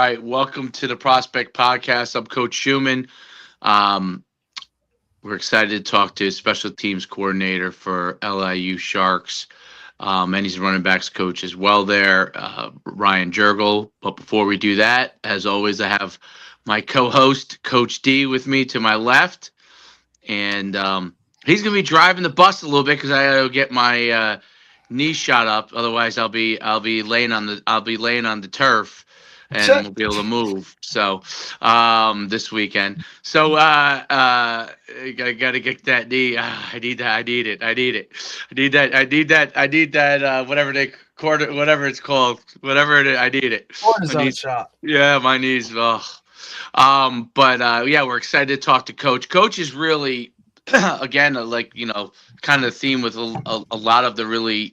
right, welcome to the Prospect Podcast. I'm Coach Schumann. Um, we're excited to talk to special teams coordinator for LIU Sharks, and he's a running backs coach as well there, Ryan Jirgl. But before we do that, as always, I have my co-host, Coach D, with me to my left, and he's going to be driving the bus a little bit because I got to get my knee shot up. Otherwise, I'll be laying on the turf, and we'll be able to move. So this weekend. So I gotta get that knee. I need that. I need it. I need it. I need that. I need that. I need that. Whatever it's called. I need it. Cortisone shot. Yeah, my knees. Oh. But yeah, we're excited to talk to Coach. Coach is really, again, kind of the theme with a lot of the really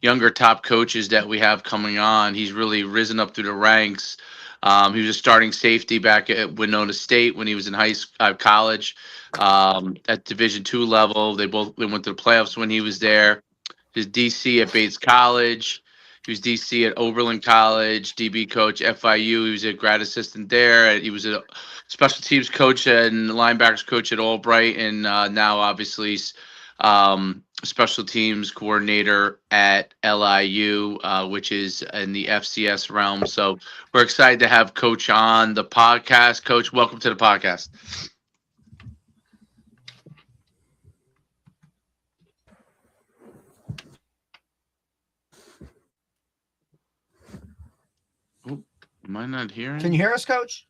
younger top coaches that we have coming on. He's really risen up through the ranks. He was a starting safety back at Winona State when he was in college, at Division II level. They went to the playoffs when he was there. His DC at Bates College. He was DC at Oberlin College, DB coach FIU. He was a grad assistant there. He was a special teams coach and linebackers coach at Albright, and now obviously special teams coordinator at LIU, which is in the FCS realm. So we're excited to have Coach on the podcast. Coach, welcome to the podcast. Am I not hearing? Can you hear us, Coach?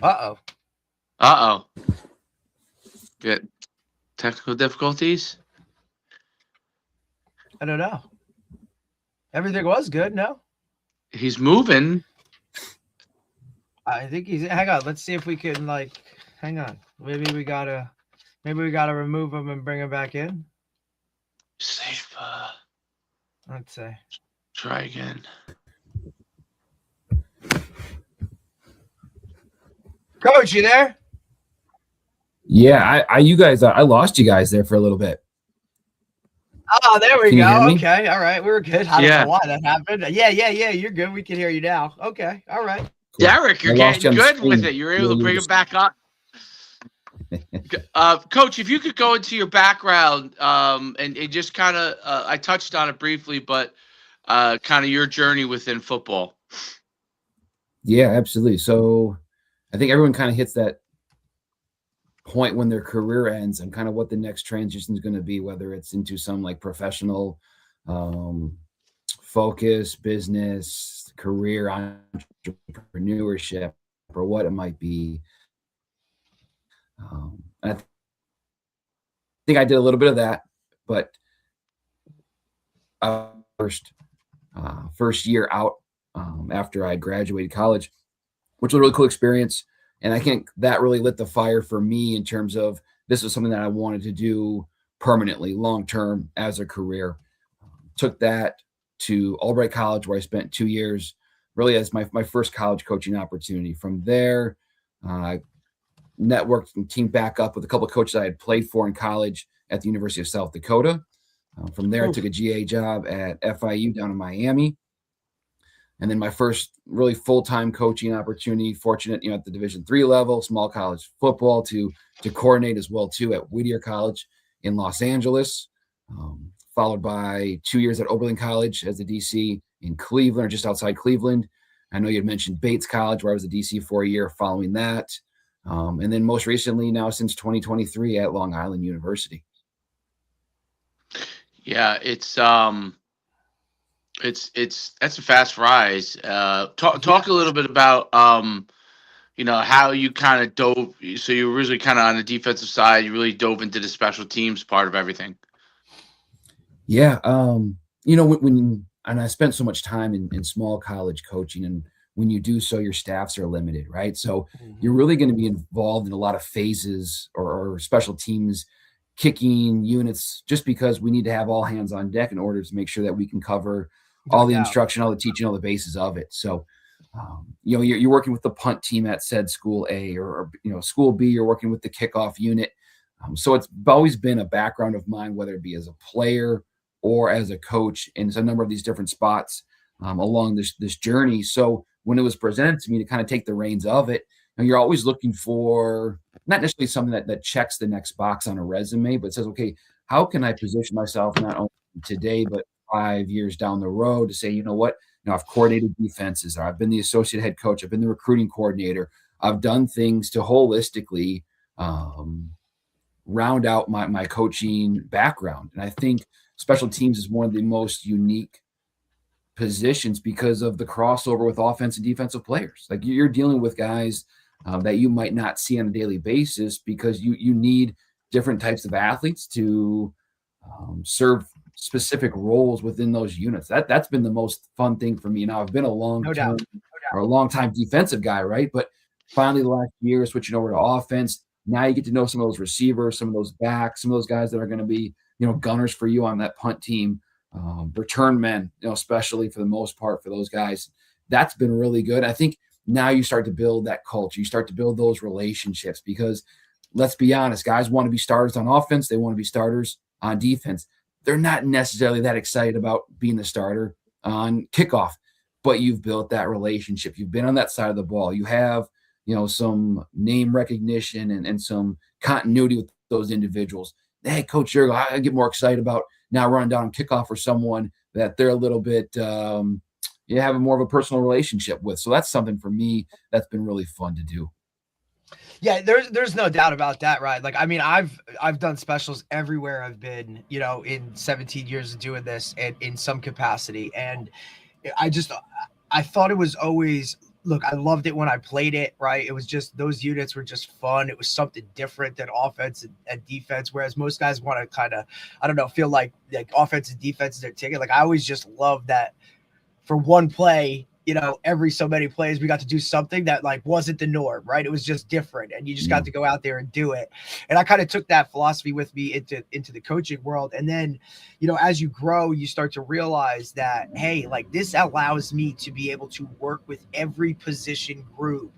Uh-oh. Get technical difficulties? I don't know. Everything was good, no? He's moving. I think he's. Hang on. Let's see if we can, hang on. Maybe we gotta remove him and bring him back in. Safe. Let's see. Try again. Coach, you there? Yeah, I lost you guys there for a little bit. Oh, there we Can you go. hear me? Okay, all right, we were good. I don't know why that happened. Yeah, you're good. We can hear you now. Okay, all right. Cool. Derek, you're getting good with it. You're able to bring it back up. Coach, if you could go into your background and just kind of, I touched on it briefly, but kind of your journey within football. Yeah, absolutely. So I think everyone kind of hits that point when their career ends and kind of what the next transition is going to be, whether it's into some professional focus, business, career, entrepreneurship, or what it might be. I think I did a little bit of that, but first year out after I graduated college, which was a really cool experience. And I think that really lit the fire for me in terms of this was something that I wanted to do permanently, long-term as a career. Took that to Albright College, where I spent 2 years, really as my first college coaching opportunity. From there, I networked and teamed back up with a couple of coaches I had played for in college at the University of South Dakota. From there, I took a GA job at FIU down in Miami. And then my first really full-time coaching opportunity, fortunate, at the Division III level, small college football to coordinate as well too at Whittier College in Los Angeles, followed by 2 years at Oberlin College as a DC in Cleveland, or just outside Cleveland. I know you had mentioned Bates College, where I was a DC for a year following that. And then most recently now since 2023 at Long Island University. Yeah, it's that's a fast rise. Talk a little bit about how you kind of dove. So you were originally kind of on the defensive side. You really dove into the special teams part of everything. Yeah, when I spent so much time in small college coaching, and when you do so, your staffs are limited, right? So you're really going to be involved in a lot of phases or special teams kicking units, just because we need to have all hands on deck in order to make sure that we can cover all the instruction, all the teaching, all the bases of it. So, you're working with the punt team at said school A or school B, you're working with the kickoff unit. So it's always been a background of mine, whether it be as a player or as a coach in a number of these different spots along this journey. So when it was presented to me to kind of take the reins of it, you're always looking for not necessarily something that checks the next box on a resume, but says, okay, how can I position myself not only today, but 5 years down the road to say, you know what, I've coordinated defenses, or I've been the associate head coach, I've been the recruiting coordinator, I've done things to holistically round out my coaching background. And I think special teams is one of the most unique positions because of the crossover with offense and defensive players. Like you're dealing with guys that you might not see on a daily basis because you need different types of athletes to serve specific roles within those units. That's been the most fun thing for me. Now I've been a long time defensive guy, right? But finally the last year switching over to offense, now you get to know some of those receivers, some of those backs, some of those guys that are going to be, gunners for you on that punt team, return men, especially for the most part for those guys. That's been really good. I think now you start to build that culture. You start to build those relationships because let's be honest, guys want to be starters on offense. They want to be starters on defense. They're not necessarily that excited about being the starter on kickoff, but you've built that relationship. You've been on that side of the ball. You have, some name recognition and some continuity with those individuals. Hey, Coach Jirgl, I get more excited about now running down on kickoff for someone that they're a little bit, having more of a personal relationship with. So that's something for me that's been really fun to do. Yeah, there's no doubt about that, right? Like, I mean, I've done specials everywhere I've been, in 17 years of doing this and in some capacity. And I thought it was always, look, I loved it when I played it, right? It was just, those units were just fun. It was something different than offense and defense. Whereas most guys want to kind of, I don't know, feel like offense and defense is their ticket. Like I always just loved that for one play, every so many plays, we got to do something that like wasn't the norm, right? It was just different and you just got to go out there and do it. And I kind of took that philosophy with me into the coaching world. And then, as you grow, you start to realize that, hey, like this allows me to be able to work with every position group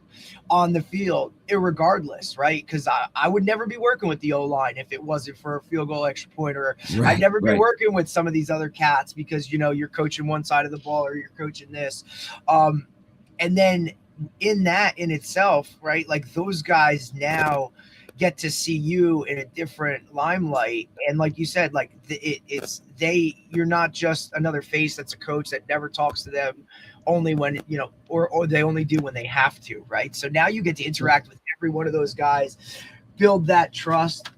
on the field, irregardless, right? Because I would never be working with the O-line if it wasn't for a field goal extra point, or I'd never be working with some of these other cats because, you're coaching one side of the ball or you're coaching this. And then in that in itself, right, like those guys now get to see you in a different limelight. And like you said, like you're not just another face that's a coach that never talks to them only when, or they only do when they have to, right? So now you get to interact with every one of those guys, build that trust.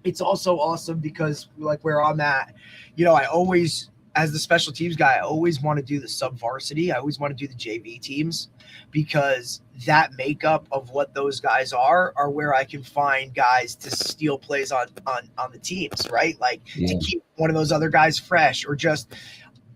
It's also awesome because like where I'm at, I always, as the special teams guy, I always want to do the sub varsity. I always want to do the JV teams because that makeup of what those guys are where I can find guys to steal plays on the teams, right? Like to keep one of those other guys fresh or just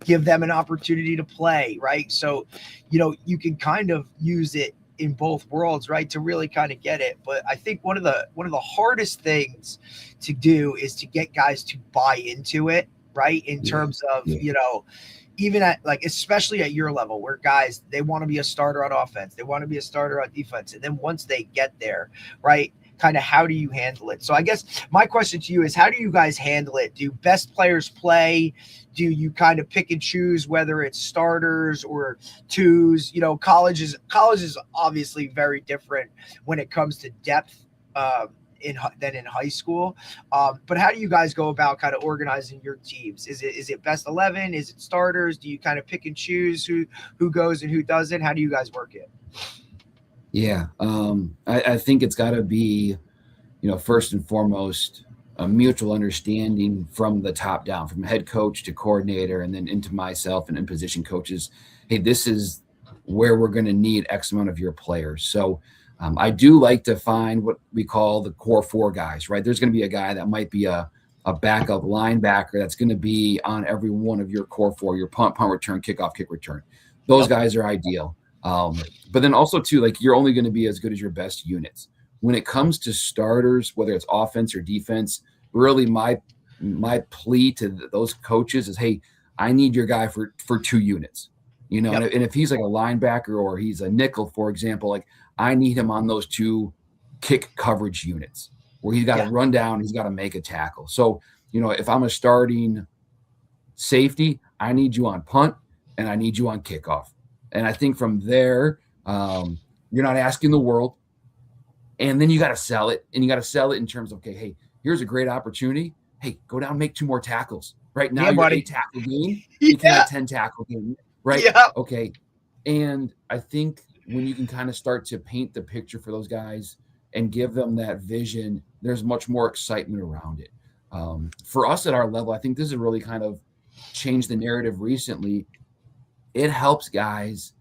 give them an opportunity to play, right? So, you can kind of use it in both worlds, right, to really kind of get it. But I think one of the hardest things to do is to get guys to buy into it, right? In terms of, even at like, especially at your level where guys, they want to be a starter on offense, they want to be a starter on defense. And then once they get there, right, kind of how do you handle it? So I guess my question to you is, how do you guys handle it? Do best players play? Do you kind of pick and choose whether it's starters or twos? College is obviously very different when it comes to depth than in high school. But how do you guys go about kind of organizing your teams? Is it best 11? Is it starters? Do you kind of pick and choose who goes and who doesn't? How do you guys work it? Yeah. I think it's got to be, first and foremost, a mutual understanding from the top down, from head coach to coordinator, and then into myself and in position coaches. Hey, this is where we're going to need X amount of your players. So I do like to find what we call the core four guys, right? There's going to be a guy that might be a backup linebacker that's going to be on every one of your core four, your punt return, kickoff, kick return. Those guys are ideal. But then also too, like you're only going to be as good as your best units. When it comes to starters, whether it's offense or defense, really my plea to those coaches is, hey, I need your guy for 2 units, and if he's like a linebacker or he's a nickel, for example, like I need him on those 2 kick coverage units where he's got to run down, he's got to make a tackle. So, if I'm a starting Safety, I need you on punt, and I need you on kickoff. And I think from there, you're not asking the world. And then you got to sell it. And you got to sell it in terms of, okay, hey, here's a great opportunity. Hey, go down and make 2 more tackles. Right now, you're 8 tackle game. You can have 10 tackle game. Right? Yeah. Okay. And I think when you can kind of start to paint the picture for those guys and give them that vision, there's much more excitement around it. For us at our level, I think this has really kind of changed the narrative recently. It helps guys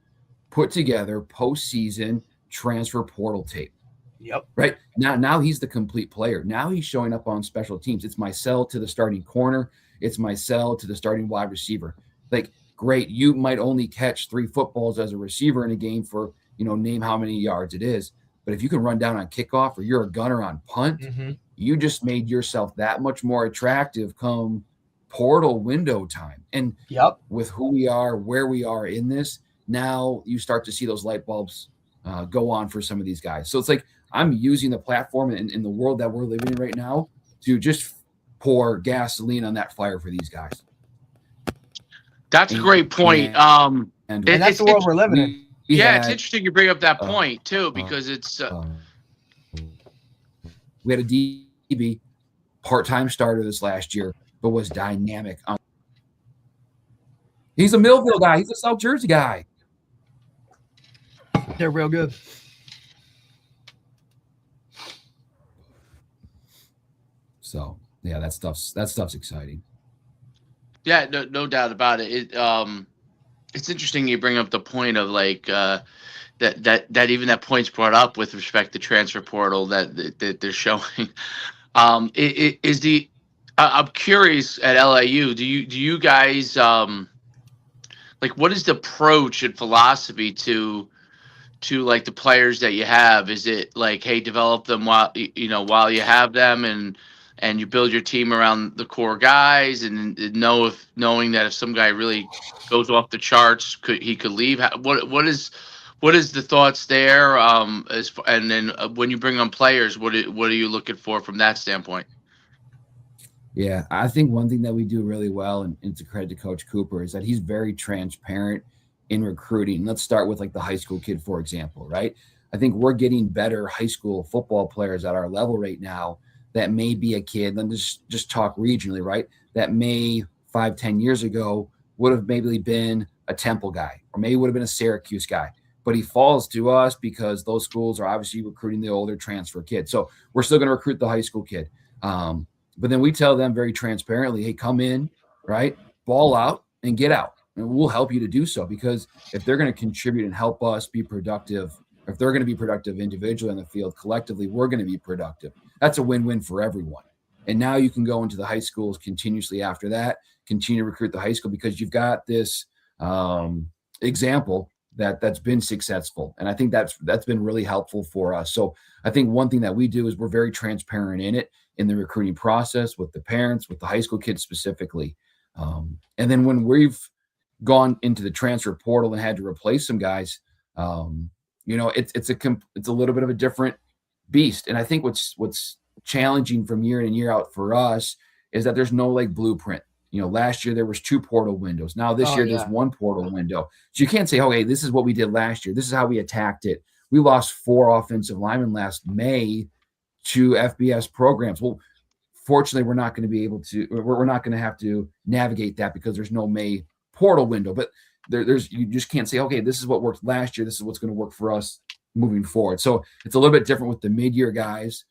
put together postseason transfer portal tape. Yep. Right. Now he's the complete player. Now he's showing up on special teams. It's my sell to the starting corner. It's my sell to the starting wide receiver. Like, great. You might only catch 3 footballs as a receiver in a game for, name how many yards it is. But if you can run down on kickoff or you're a gunner on punt, you just made yourself that much more attractive come portal window time. And with who we are, where we are in this, now you start to see those light bulbs go on for some of these guys. So it's like, I'm using the platform in the world that we're living in right now to just pour gasoline on that fire for these guys. That's a great point. And that's the world we're living in. It's interesting you bring up that point too, because it's we had a DB part-time starter this last year, but was dynamic. He's a Millville guy. He's a South Jersey guy. They're real good. So yeah, that stuff's exciting. Yeah, no doubt about it. It's interesting you bring up the point of like that even that point's brought up with respect to transfer portal that they're showing. I'm curious at LIU. Do you guys like, what is the approach and philosophy to like the players that you have? Is it like, hey, develop them while you have them, and you build your team around the core guys, and knowing that if some guy really goes off the charts, he could leave? What is the thoughts there? And then when you bring on players, what are you looking for from that standpoint? Yeah, I think one thing that we do really well, and it's a credit to Coach Cooper, is that he's very transparent in recruiting. Let's start with like the high school kid, for example, right? I think we're getting better high school football players at our level right now that may be a kid, then just talk regionally, right? That may 5-10 years ago would have maybe been a Temple guy, or maybe would have been a Syracuse guy, but he falls to us because those schools are obviously recruiting the older transfer kid. So we're still going to recruit the high school kid. But then we tell them very transparently, hey, come in, right? Ball out and get out. And we'll help you to do so, because if they're going to contribute and help us be productive, if they're going to be productive individually on the field, collectively, we're going to be productive. That's a win-win for everyone. And now you can go into the high schools continuously after that, continue to recruit the high school, because you've got this example that's been successful. And I think that's been really helpful for us. So I think one thing that we do is we're very transparent in the recruiting process with the parents, with the high school kids specifically. And then when we've gone into the transfer portal and had to replace some guys, it's a little bit of a different beast. And I think what's challenging from year in and year out for us is that there's no like blueprint. Last year there was 2 portal windows. Now this year there's 1 portal window. So you can't say, okay, this is what we did last year. This is how we attacked it. We lost 4 offensive linemen last May to FBS programs. Well, fortunately, we're not going to have to navigate that because there's no May portal window. But you just can't say, okay, this is what worked last year. This is what's going to work for us moving forward. So it's a little bit different with the mid-year guys.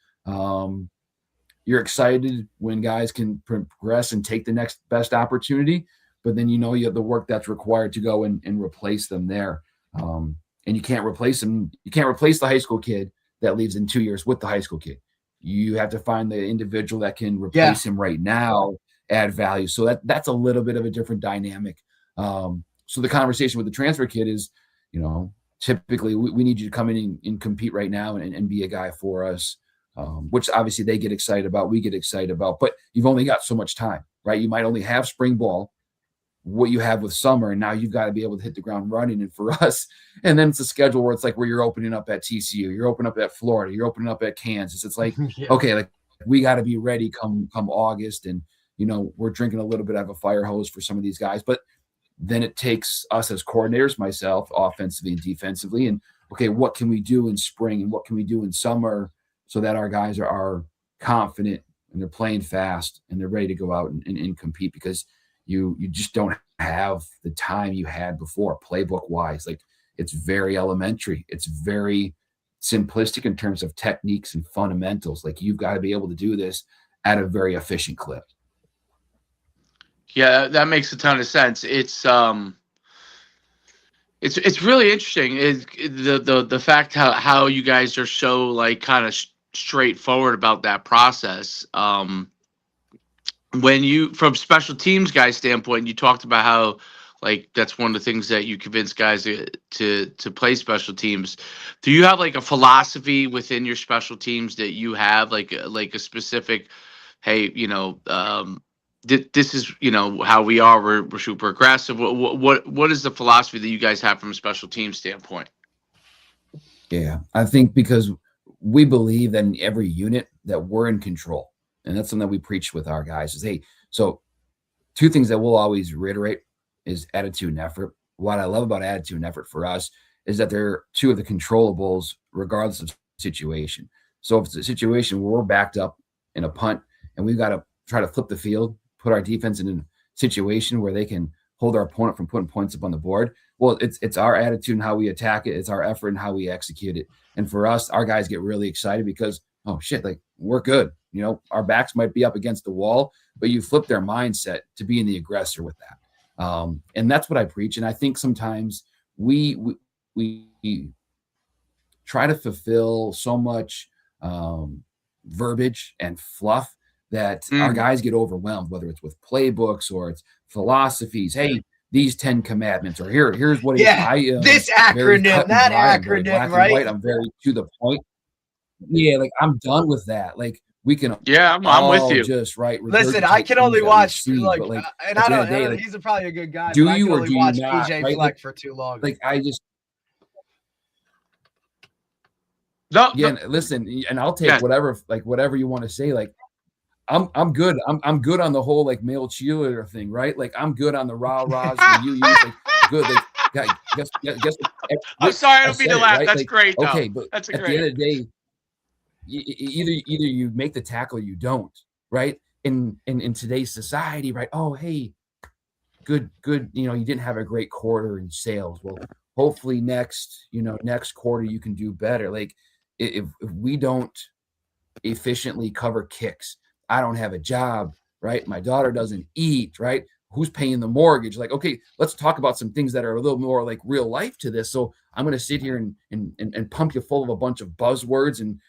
You're excited when guys can progress and take the next best opportunity, but then you have the work that's required to go and replace them there. And you can't replace them. You can't replace the high school kid that leaves in 2 years with the high school kid. You have to find the individual that can replace him right now, add value. So that's a little bit of a different dynamic. So the conversation with the transfer kid is, typically we need you to come in and compete right now and be a guy for us, which obviously they get excited about, we get excited about, but you've only got so much time, right? You might only have spring ball, what you have with summer, and now you've got to be able to hit the ground running. And for us, and then it's a schedule where it's like where you're opening up at TCU, you're opening up at Florida, you're opening up at Kansas. It's like, okay, like we got to be ready come August. And, we're drinking a little bit out of a fire hose for some of these guys. But then it takes us as coordinators, myself, offensively and defensively, and okay, what can we do in spring and what can we do in summer so that our guys are confident and they're playing fast and they're ready to go out and compete, because you just don't have the time you had before, playbook wise. Like, it's very elementary. It's very simplistic in terms of techniques and fundamentals. Like, you've got to be able to do this at a very efficient clip. Yeah, that makes a ton of sense. It's really interesting. The fact how you guys are so like kind of straightforward about that process. When you, from special teams guy standpoint, you talked about how like that's one of the things that you convince guys to play special teams. Do you have like a philosophy within your special teams that you have like a specific, hey, this is how we are. We're super aggressive. What is the philosophy that you guys have from a special team standpoint? Yeah, I think because we believe that in every unit that we're in control, and that's something that we preach with our guys. Is hey, so two things that we'll always reiterate is attitude and effort. What I love about attitude and effort for us is that they're two of the controllables regardless of situation. So if it's a situation where we're backed up in a punt and we've got to try to flip the field, put our defense in a situation where they can hold our opponent from putting points up on the board. Well, it's our attitude and how we attack it. It's our effort and how we execute it. And for us, our guys get really excited because, oh shit, like we're good. Our backs might be up against the wall, but you flip their mindset to being the aggressor with that. And that's what I preach. And I think sometimes we try to fulfill so much verbiage and fluff that our guys get overwhelmed, whether it's with playbooks or it's philosophies. Hey, these 10 commandments, or here's what this acronym, that acronym, right? White. I'm very to the point. Yeah, like I'm done with that. Like we can. Yeah, I'm with you. Just right. Listen, I can only watch and I don't. He's probably a good guy. Do but you I can or only do watch you not? PJ Right? Fleck for too long. Like I just. No. Listen, and I'll take whatever you want to say. Like, I'm good. I'm good on the whole like male cheerleader thing, right? Like I'm good on the rah-rahs and you like good. Like guess I'm sorry, I don't mean to laugh. Right? That's like, great. Though. Okay, but that's at the end of the day, either you make the tackle or you don't, right? In today's society, right? Oh, hey, good. You didn't have a great quarter in sales. Well, hopefully next quarter you can do better. Like if we don't efficiently cover kicks, I don't have a job, right? My daughter doesn't eat, right? Who's paying the mortgage? Like, okay, let's talk about some things that are a little more like real life to this. So I'm going to sit here and pump you full of a bunch of buzzwords and,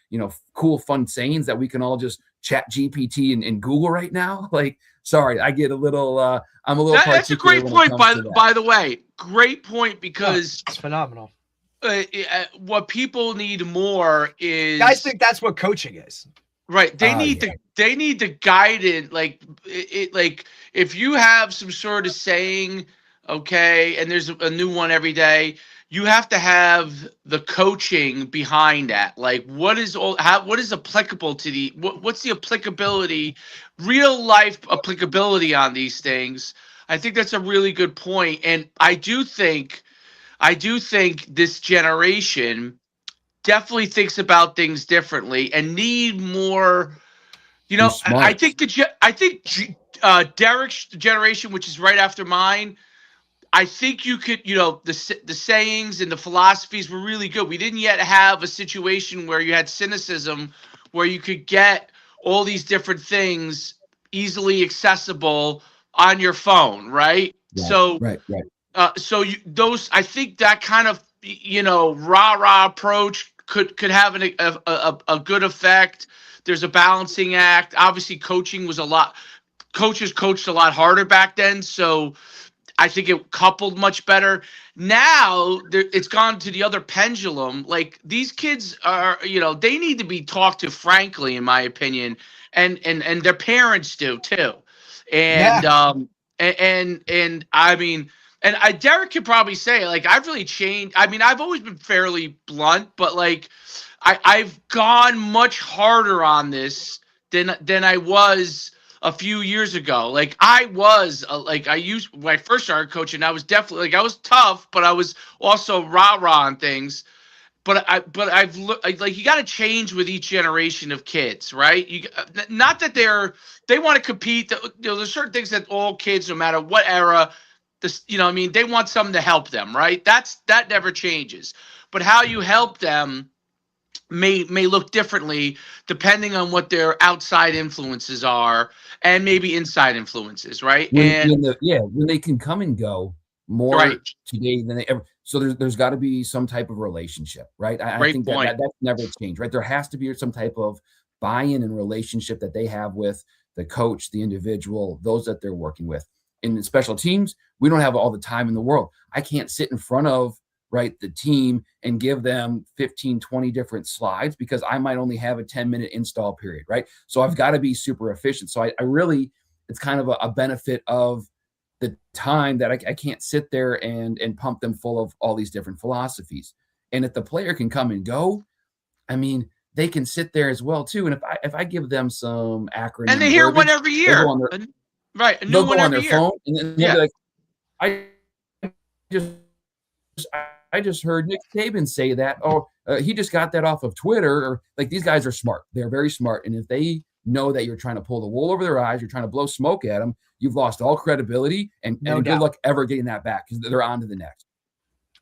cool, fun sayings that we can all just chat GPT and Google right now. Like, sorry, I get a little, I'm a little. That's a great point, by the way. Great point, because it's phenomenal. What people need more is, guys think that's what coaching is. Right. They need the guidance. Like if you have some sort of saying, okay, and there's a new one every day, you have to have the coaching behind that. Like what is applicable to what's the applicability, real life applicability on these things. I think that's a really good point. And I do think this generation definitely thinks about things differently and need more. I think Derek's generation, which is right after mine, I think you could, the sayings and the philosophies were really good. We didn't yet have a situation where you had cynicism, where you could get all these different things easily accessible on your phone, right? Right. I think that kind of rah-rah approach could have a good effect. There's a balancing act. Obviously, coaches coached a lot harder back then, so I think it coupled much better. Now it's gone to the other pendulum. Like these kids are, they need to be talked to frankly, in my opinion, and their parents do too. And and I mean. And Derek could probably say, like, I've really changed. I mean, I've always been fairly blunt, but like, I've gone much harder on this than I was a few years ago. Like I was I used when I first started coaching, I was definitely like I was tough, but I was also rah-rah on things. I've like you got to change with each generation of kids, right? Not that they want to compete. There's certain things that all kids, no matter what era, I mean, they want something to help them, right? That never changes. But how you help them may look differently depending on what their outside influences are and maybe inside influences, right? When they can come and go more right. today than they ever. So there's got to be some type of relationship, right? I think that's never changed, right? There has to be some type of buy-in and relationship that they have with the coach, the individual, those that they're working with. In the special teams, we don't have all the time in the world. I can't sit in front of the team and give them 15, 20 different slides because I might only have a 10-minute install period, right? So I've got to be super efficient. So I really, it's kind of a benefit of the time that I can't sit there and pump them full of all these different philosophies. And if the player can come and go, I mean, they can sit there as well too. And if I give them some acronym, and they hear one every year, right? A new one every year. Phone, and then they'll be like, I just heard Nick Saban say that. Oh, he just got that off of Twitter. Or like these guys are smart. They're very smart. And if they know that you're trying to pull the wool over their eyes, you're trying to blow smoke at them, you've lost all credibility and good luck ever getting that back because they're on to the next.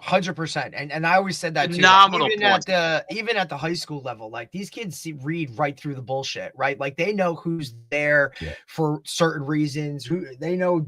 100%. And I always said that too. Phenomenal even at the high school level, like these kids read right through the bullshit, right? Like they know who's there for certain reasons. Who they know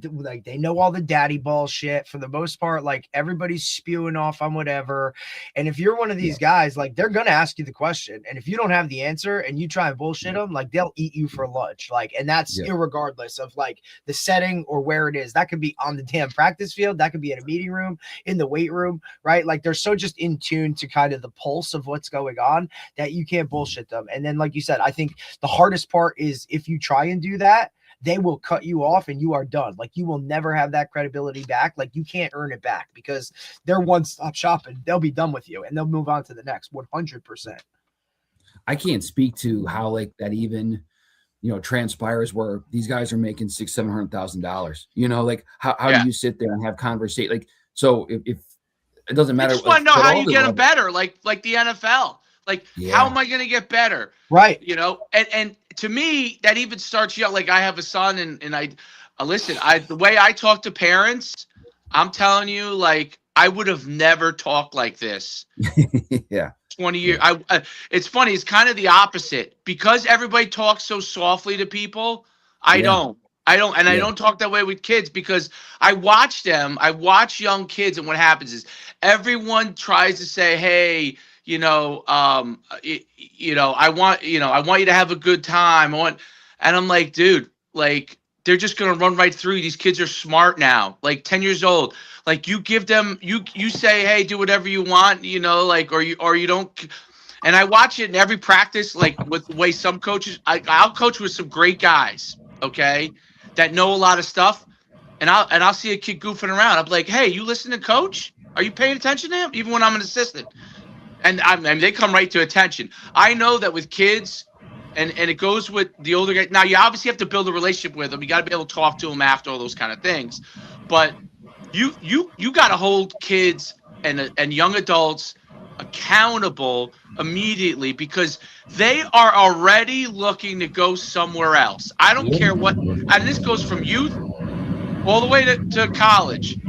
all the daddy ball shit for the most part. Like everybody's spewing off on whatever. And if you're one of these guys, like they're gonna ask you the question. And if you don't have the answer and you try and bullshit them, like they'll eat you for lunch. Like, and that's irregardless of like the setting or where it is. That could be on the damn practice field, that could be in a meeting room, in the weight room. Right? Like they're so just in tune to kind of the pulse of what's going on that you can't bullshit them. And then, like you said, I think the hardest part is if you try and do that, they will cut you off and you are done. Like you will never have that credibility back. Like you can't earn it back because they're one-stop shopping. They'll be done with you and they'll move on to the next 100%. I can't speak to how like that even, transpires where these guys are making $600,000-$700,000. Like how do you sit there and have conversation? Like, so if it doesn't matter. I just want to know how you get them better, like the NFL. Like, how am I going to get better? Right. And to me, that even starts young. Like, I have a son, and I listen. The way I talk to parents, I'm telling you, like, I would have never talked like this. 20 years. It's funny. It's kind of the opposite because everybody talks so softly to people. I don't. I don't talk that way with kids because I watch them. I watch young kids, and what happens is everyone tries to say, "Hey, I want you to have a good time." And I'm like, dude, like they're just gonna run right through. These kids are smart now, like 10 years old. Like you give them, you say, "Hey, do whatever you want," or you don't. And I watch it in every practice, like with the way some coaches. I'll coach with some great guys, okay, that know a lot of stuff, and I'll see a kid goofing around. I'm like, hey, you listen to coach? Are you paying attention to him? Even when I'm an assistant, and I mean, they come right to attention. I know that with kids, and it goes with the older guys. Now you obviously have to build a relationship with them. You got to be able to talk to them after all those kind of things, but you got to hold kids and young adults accountable immediately because they are already looking to go somewhere else. I don't care what, and this goes from youth all the way to college.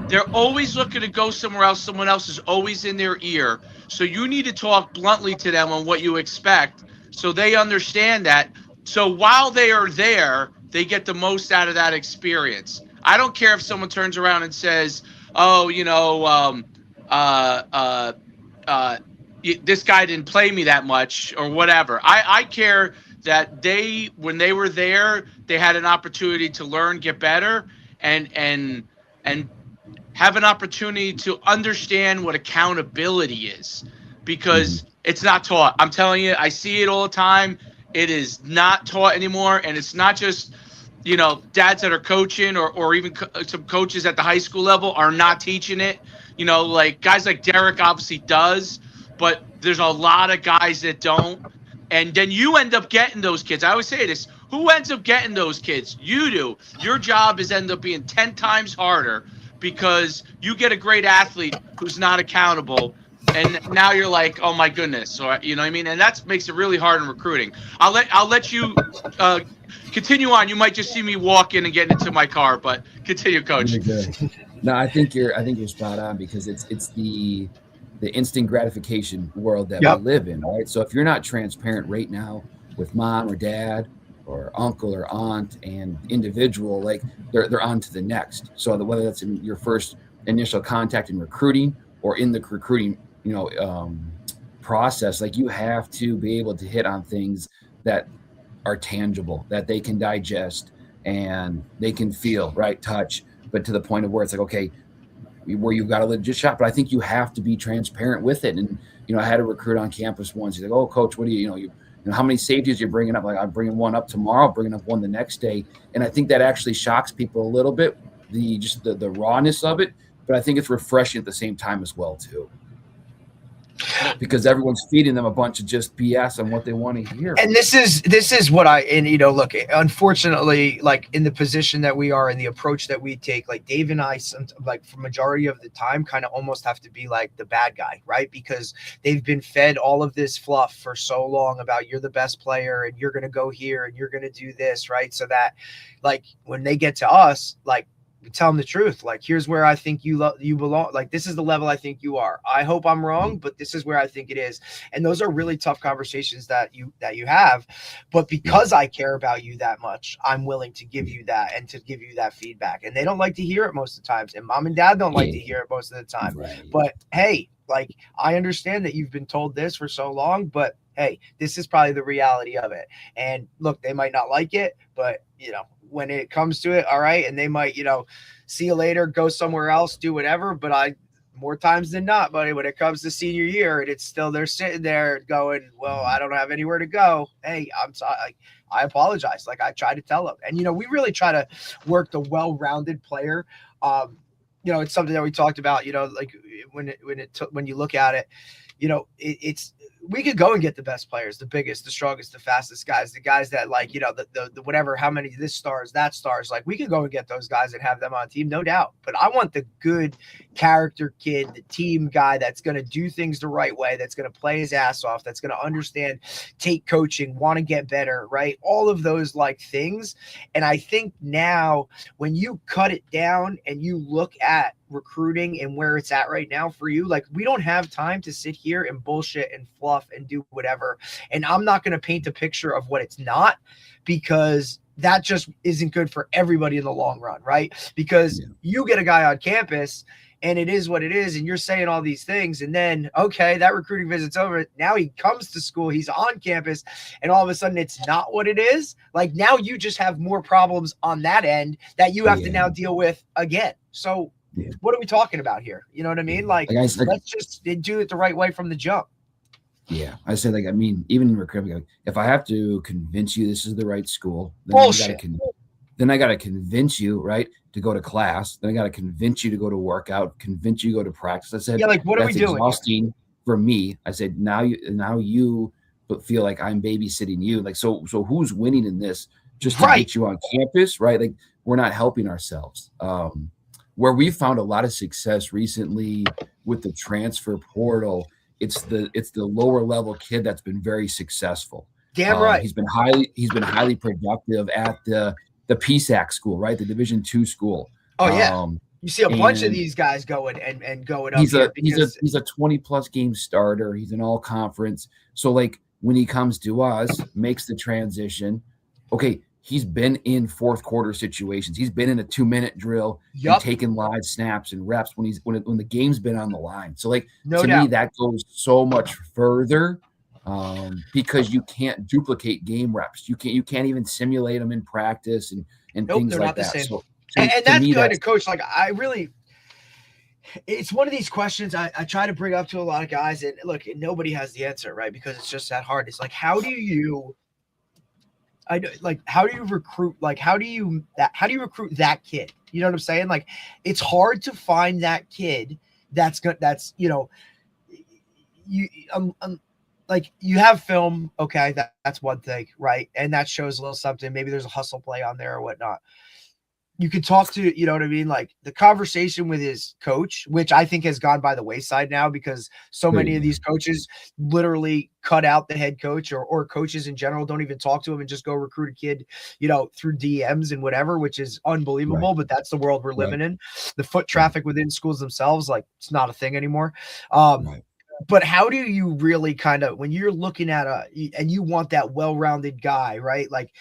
They're always looking to go somewhere else. Someone else is always in their ear. So you need to talk bluntly to them on what you expect so they understand that. So while they are there, they get the most out of that experience. I don't care if someone turns around and says, oh, this guy didn't play me that much or whatever. I care that when they were there, they had an opportunity to learn, get better, and have an opportunity to understand what accountability is because it's not taught. I'm telling you, I see it all the time. It is not taught anymore. And it's not just, dads that are coaching or even some coaches at the high school level are not teaching it. Like guys like Derek obviously does, but there's a lot of guys that don't. And then you end up getting those kids. I always say this, Who ends up getting those kids? You do. Your job is end up being 10 times harder because you get a great athlete who's not accountable. And now you're like, oh my goodness, or you know what I mean, and that makes it really hard in recruiting. I'll let you continue on. You might just see me walk in and get into my car, but continue, Coach. Really good. No, I think you're spot on, because it's the instant gratification world that we live in, right? So if you're not transparent right now with mom or dad or uncle or aunt and individual, like they're on to the next. So whether that's in your first initial contact in recruiting or in the recruiting process, like you have to be able to hit on things that are tangible, that they can digest and they can feel, right? Touch, but to the point of where it's like, okay, where you've got a legit shot. But I think you have to be transparent with it. And, I had a recruit on campus once. He's like, oh, coach, what do you how many safeties you're bringing up? Like, I'm bringing one up tomorrow, bringing up one the next day. And I think that actually shocks people a little bit, the rawness of it. But I think it's refreshing at the same time as well, too. Because everyone's feeding them a bunch of just BS on what they want to hear. And this is what look, unfortunately, like in the position that we are and the approach that we take, like Dave and I, like for majority of the time, kind of almost have to be like the bad guy, right? Because they've been fed all of this fluff for so long about you're the best player and you're going to go here and you're going to do this, right? So that like when they get to us, like, we tell them the truth. Like, here's where I think you belong. Like, this is the level I think you are. I hope I'm wrong, but this is where I think it is. And those are really tough conversations that you have. But because I care about you that much, I'm willing to give you that and to give you that feedback. And they don't like to hear it most of the times. And mom and dad don't like to hear it most of the time. Right. But hey, like, I understand that you've been told this for so long, but hey, this is probably the reality of it. And look, they might not like it, but when it comes to it, all right. And they might, see you later, go somewhere else, do whatever. But more times than not, buddy, when it comes to senior year and it's still, they're sitting there going, well, I don't have anywhere to go. Hey, I'm sorry. I apologize. Like, I try to tell them. And, we really try to work the well-rounded player. It's something that we talked about, like when you look at it, it's, we could go and get the best players, the biggest, the strongest, the fastest guys, the guys that like, the whatever, how many this stars, that stars, like we could go and get those guys and have them on team, no doubt. But I want the good character kid, the team guy that's going to do things the right way, that's going to play his ass off, that's going to understand, take coaching, want to get better, right? All of those like things. And I think now when you cut it down and you look at recruiting and where it's at right now for you, like we don't have time to sit here and bullshit and fluff and do whatever. And I'm not going to paint a picture of what it's not, because that just isn't good for everybody in the long run, right? Because you get a guy on campus and it is what it is, and you're saying all these things, and then okay, that recruiting visit's over. Now he comes to school, he's on campus, and all of a sudden it's not what it is. Like now you just have more problems on that end that you have to now deal with again. So what are we talking about here? You know what I mean? Like let's just do it the right way from the jump. Yeah, I said, like, I mean, even in recruiting, if I have to convince you this is the right school, then I got to convince you, right, to go to class. Then I got to convince you to go to workout, convince you to go to practice. I said, like, what are we doing? Exhausting for me. I said, now you feel like I'm babysitting you. Like, so who's winning in this? Just to get you on campus, right? Like, we're not helping ourselves. Where we found a lot of success recently with the transfer portal, it's the lower level kid that's been very successful. Damn right. He's been highly productive at the PSAC school, right? The Division II school. Oh yeah. You see a bunch of these guys going and going up. He's a 20 plus game starter. He's an all conference. So like when he comes to us, makes the transition. Okay. He's been in fourth quarter situations. He's been in a 2-minute drill and taking live snaps and reps when the game's been on the line. So like to me, that goes so much further because you can't duplicate game reps. You can't even simulate them in practice and things like that. So and that's good to coach. Like it's one of these questions I try to bring up to a lot of guys, and look, nobody has the answer, right? Because it's just that hard. It's like, how do you recruit? Like, how do you recruit that kid? You know what I'm saying? Like, it's hard to find that kid that's good. That's, like you have film, okay, that's one thing, right? And that shows a little something. Maybe there's a hustle play on there or whatnot. You could talk to, you know what I mean? Like the conversation with his coach, which I think has gone by the wayside now because so many of these coaches literally cut out the head coach or coaches in general don't even talk to him and just go recruit a kid, you know, through DMs and whatever, which is unbelievable, but that's the world we're living in. The foot traffic within schools themselves, like it's not a thing anymore. But how do you really kind of, when you're looking at and you want that well-rounded guy, right? Like,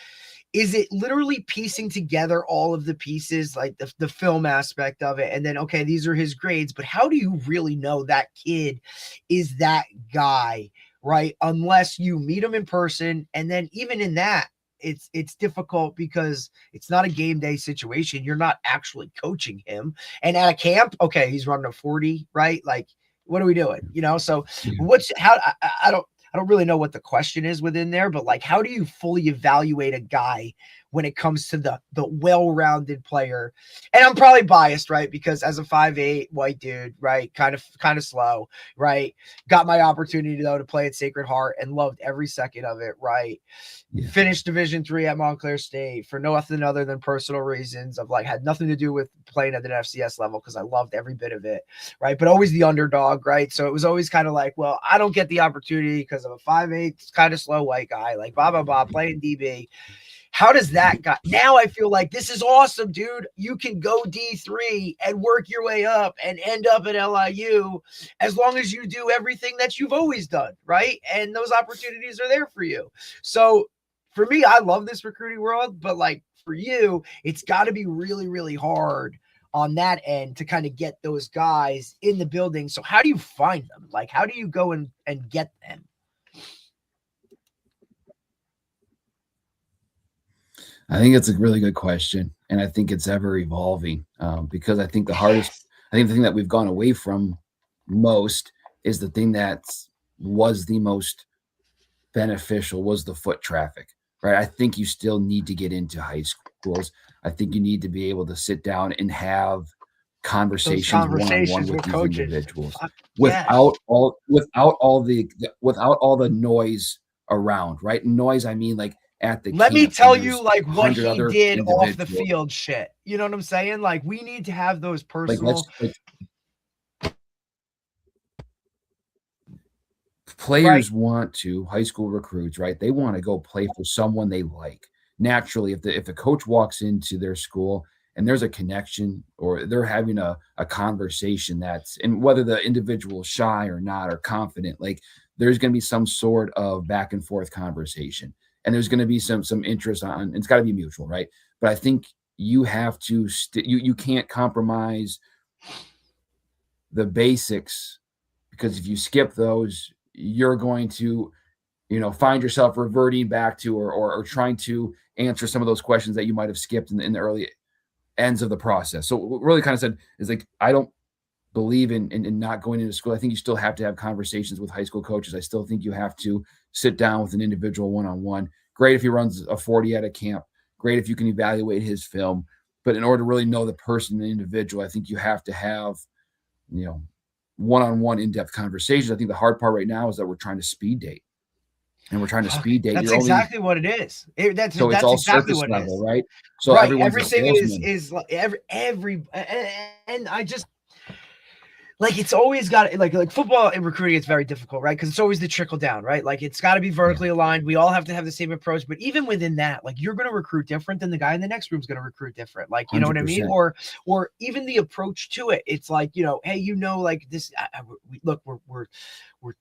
is it literally piecing together all of the pieces, like the film aspect of it? And then, okay, these are his grades, but how do you really know that kid is that guy, right? Unless you meet him in person. And then even in that, it's difficult because it's not a game day situation. You're not actually coaching him. And at a camp, okay, he's running a 40, right? Like, what are we doing? You know, so I don't really know what the question is within there, but like, how do you fully evaluate a guy when it comes to the well-rounded player? And I'm probably biased, right? Because as a 5'8" white dude, right, kind of slow, right, got my opportunity though to play at Sacred Heart and loved every second of it, right? Finished Division III at Montclair State for nothing other than personal reasons of like had nothing to do with playing at an FCS level because I loved every bit of it, right? But always the underdog, right? So it was always kind of like, well, I don't get the opportunity because I'm a 5'8", kind of slow white guy, like blah blah blah, playing DB. How does that guy now? I feel like this is awesome, dude. You can go D3 and work your way up and end up at LIU as long as you do everything that you've always done, right? And those opportunities are there for you. So for me, I love this recruiting world, but like for you, it's got to be really, really hard on that end to kind of get those guys in the building. So how do you find them? Like, how do you go and get them? I think it's a really good question, and I think it's ever evolving because I think the thing that we've gone away from most is the thing that was the most beneficial was the foot traffic, right? I think you still need to get into high schools. I think you need to be able to sit down and have conversations one-on-one with these coaches. Individuals without all the noise around, right? Noise, I mean, like at the let me tell you like what he did off the field shit. You know what I'm saying? Like we need to have those personal players want to, high school recruits, right? They want to go play for someone they like. Naturally, if the coach walks into their school and there's a connection or they're having a conversation and whether the individual is shy or not or confident, like there's going to be some sort of back and forth conversation. And there's going to be some interest on, it's got to be mutual, right? But I think you have to, you can't compromise the basics because if you skip those, you're going to, find yourself reverting back to or trying to answer some of those questions that you might have skipped in the early ends of the process. So what really kind of said is like, I don't believe in not going into school. I think you still have to have conversations with high school coaches. I still think you have to sit down with an individual one-on-one. Great if he runs a 40 at a camp. Great if you can evaluate his film. But in order to really know the person, the individual, I think you have to have, one-on-one in-depth conversations. I think the hard part right now is that we're trying to speed date. And we're trying to speed date. That's exactly what it is. That's all exactly surface what level, it is. right? So right. Everything is every and I just like it's always got like football and recruiting. It's very difficult, right? Because it's always the trickle down, right? Like it's got to be vertically aligned. We all have to have the same approach, but even within that, like you're going to recruit different than the guy in the next room is going to recruit different. Like you know 100%. What I mean? Or even the approach to it. It's like hey, like this. Look, we're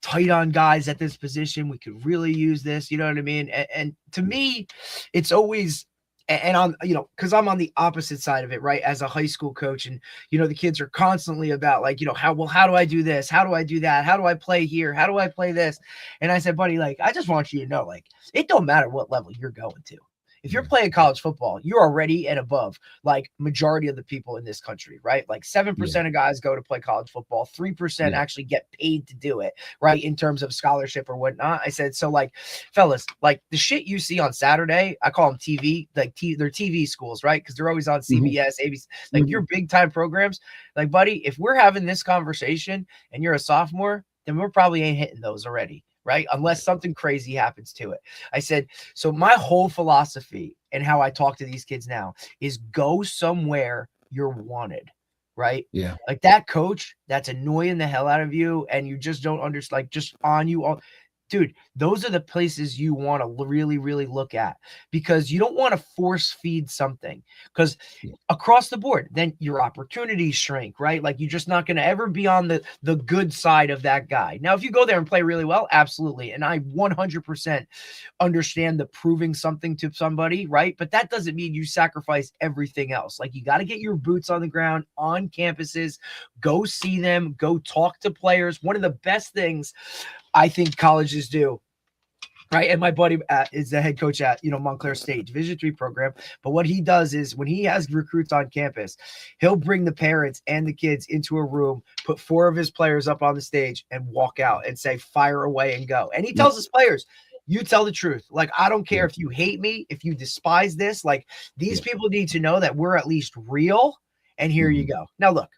tight on guys at this position. We could really use this. You know what I mean? And to me, it's always. And on, because I'm on the opposite side of it, right? As a high school coach, and the kids are constantly about like, how do I do this? How do I do that? How do I play here? How do I play this? And I said, buddy, like, I just want you to know, like, it don't matter what level you're going to. If you're playing college football, you're already and above like majority of the people in this country, right? Like 7% of guys go to play college football, 3% actually get paid to do it, right? In terms of scholarship or whatnot. I said, so like, fellas, like the shit you see on Saturday, I call them TV, like they're TV schools, right? Because they're always on CBS, ABC, like your big time programs. Like, buddy, if we're having this conversation and you're a sophomore, then we're probably ain't hitting those already. right? Unless something crazy happens to it. I said, so my whole philosophy and how I talk to these kids now is go somewhere you're wanted, right? Yeah. Like that coach that's annoying the hell out of you and you just don't understand, like just on you all. Dude, those are the places you want to really, really look at, because you don't want to force feed something, because across the board, then your opportunities shrink, right? Like you're just not going to ever be on the good side of that guy. Now, if you go there and play really well, absolutely. And I 100% understand the proving something to somebody, right? But that doesn't mean you sacrifice everything else. Like you got to get your boots on the ground on campuses, go see them, go talk to players. One of the best things I think colleges do, right? And my buddy is the head coach at, Montclair State Division III program. But what he does is when he has recruits on campus, he'll bring the parents and the kids into a room, put 4 of his players up on the stage and walk out and say, fire away and go. And he tells his players, you tell the truth. Like, I don't care if you hate me, if you despise this, like these people need to know that we're at least real. And here you go. Now, look,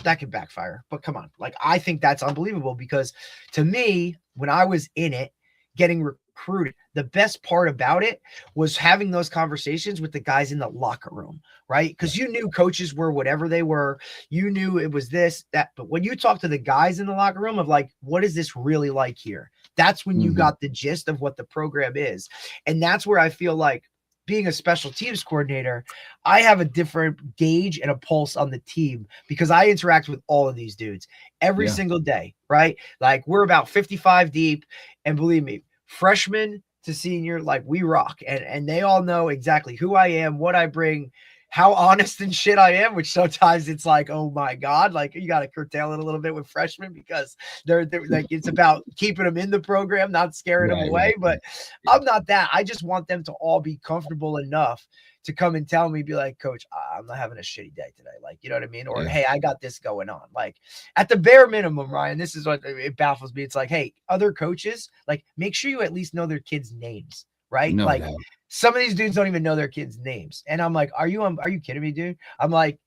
that could backfire, but come on. Like, I think that's unbelievable, because to me, when I was in it, getting recruited, the best part about it was having those conversations with the guys in the locker room, right? Because you knew coaches were whatever they were. You knew it was this, that. But when you talk to the guys in the locker room of like, what is this really like here? That's when you got the gist of what the program is. And that's where I feel like, being a special teams coordinator, I have a different gauge and a pulse on the team, because I interact with all of these dudes every single day, right? Like we're about 55 deep, and believe me, freshman to senior, like we rock, and they all know exactly who I am, what I bring, how honest and shit I am, which sometimes it's like, oh my God, like you got to curtail it a little bit with freshmen, because they're like, it's about keeping them in the program, not scaring them away. But I'm not that. I just want them to all be comfortable enough to come and tell me, be like, coach, I'm not having a shitty day today. Like, you know what I mean? Or, hey, I got this going on. Like at the bare minimum, Ryan, this is what it baffles me. It's like, hey, other coaches, like make sure you at least know their kids' names, right? No like doubt. Some of these dudes don't even know their kids' names. And I'm like, are you kidding me, dude? I'm like,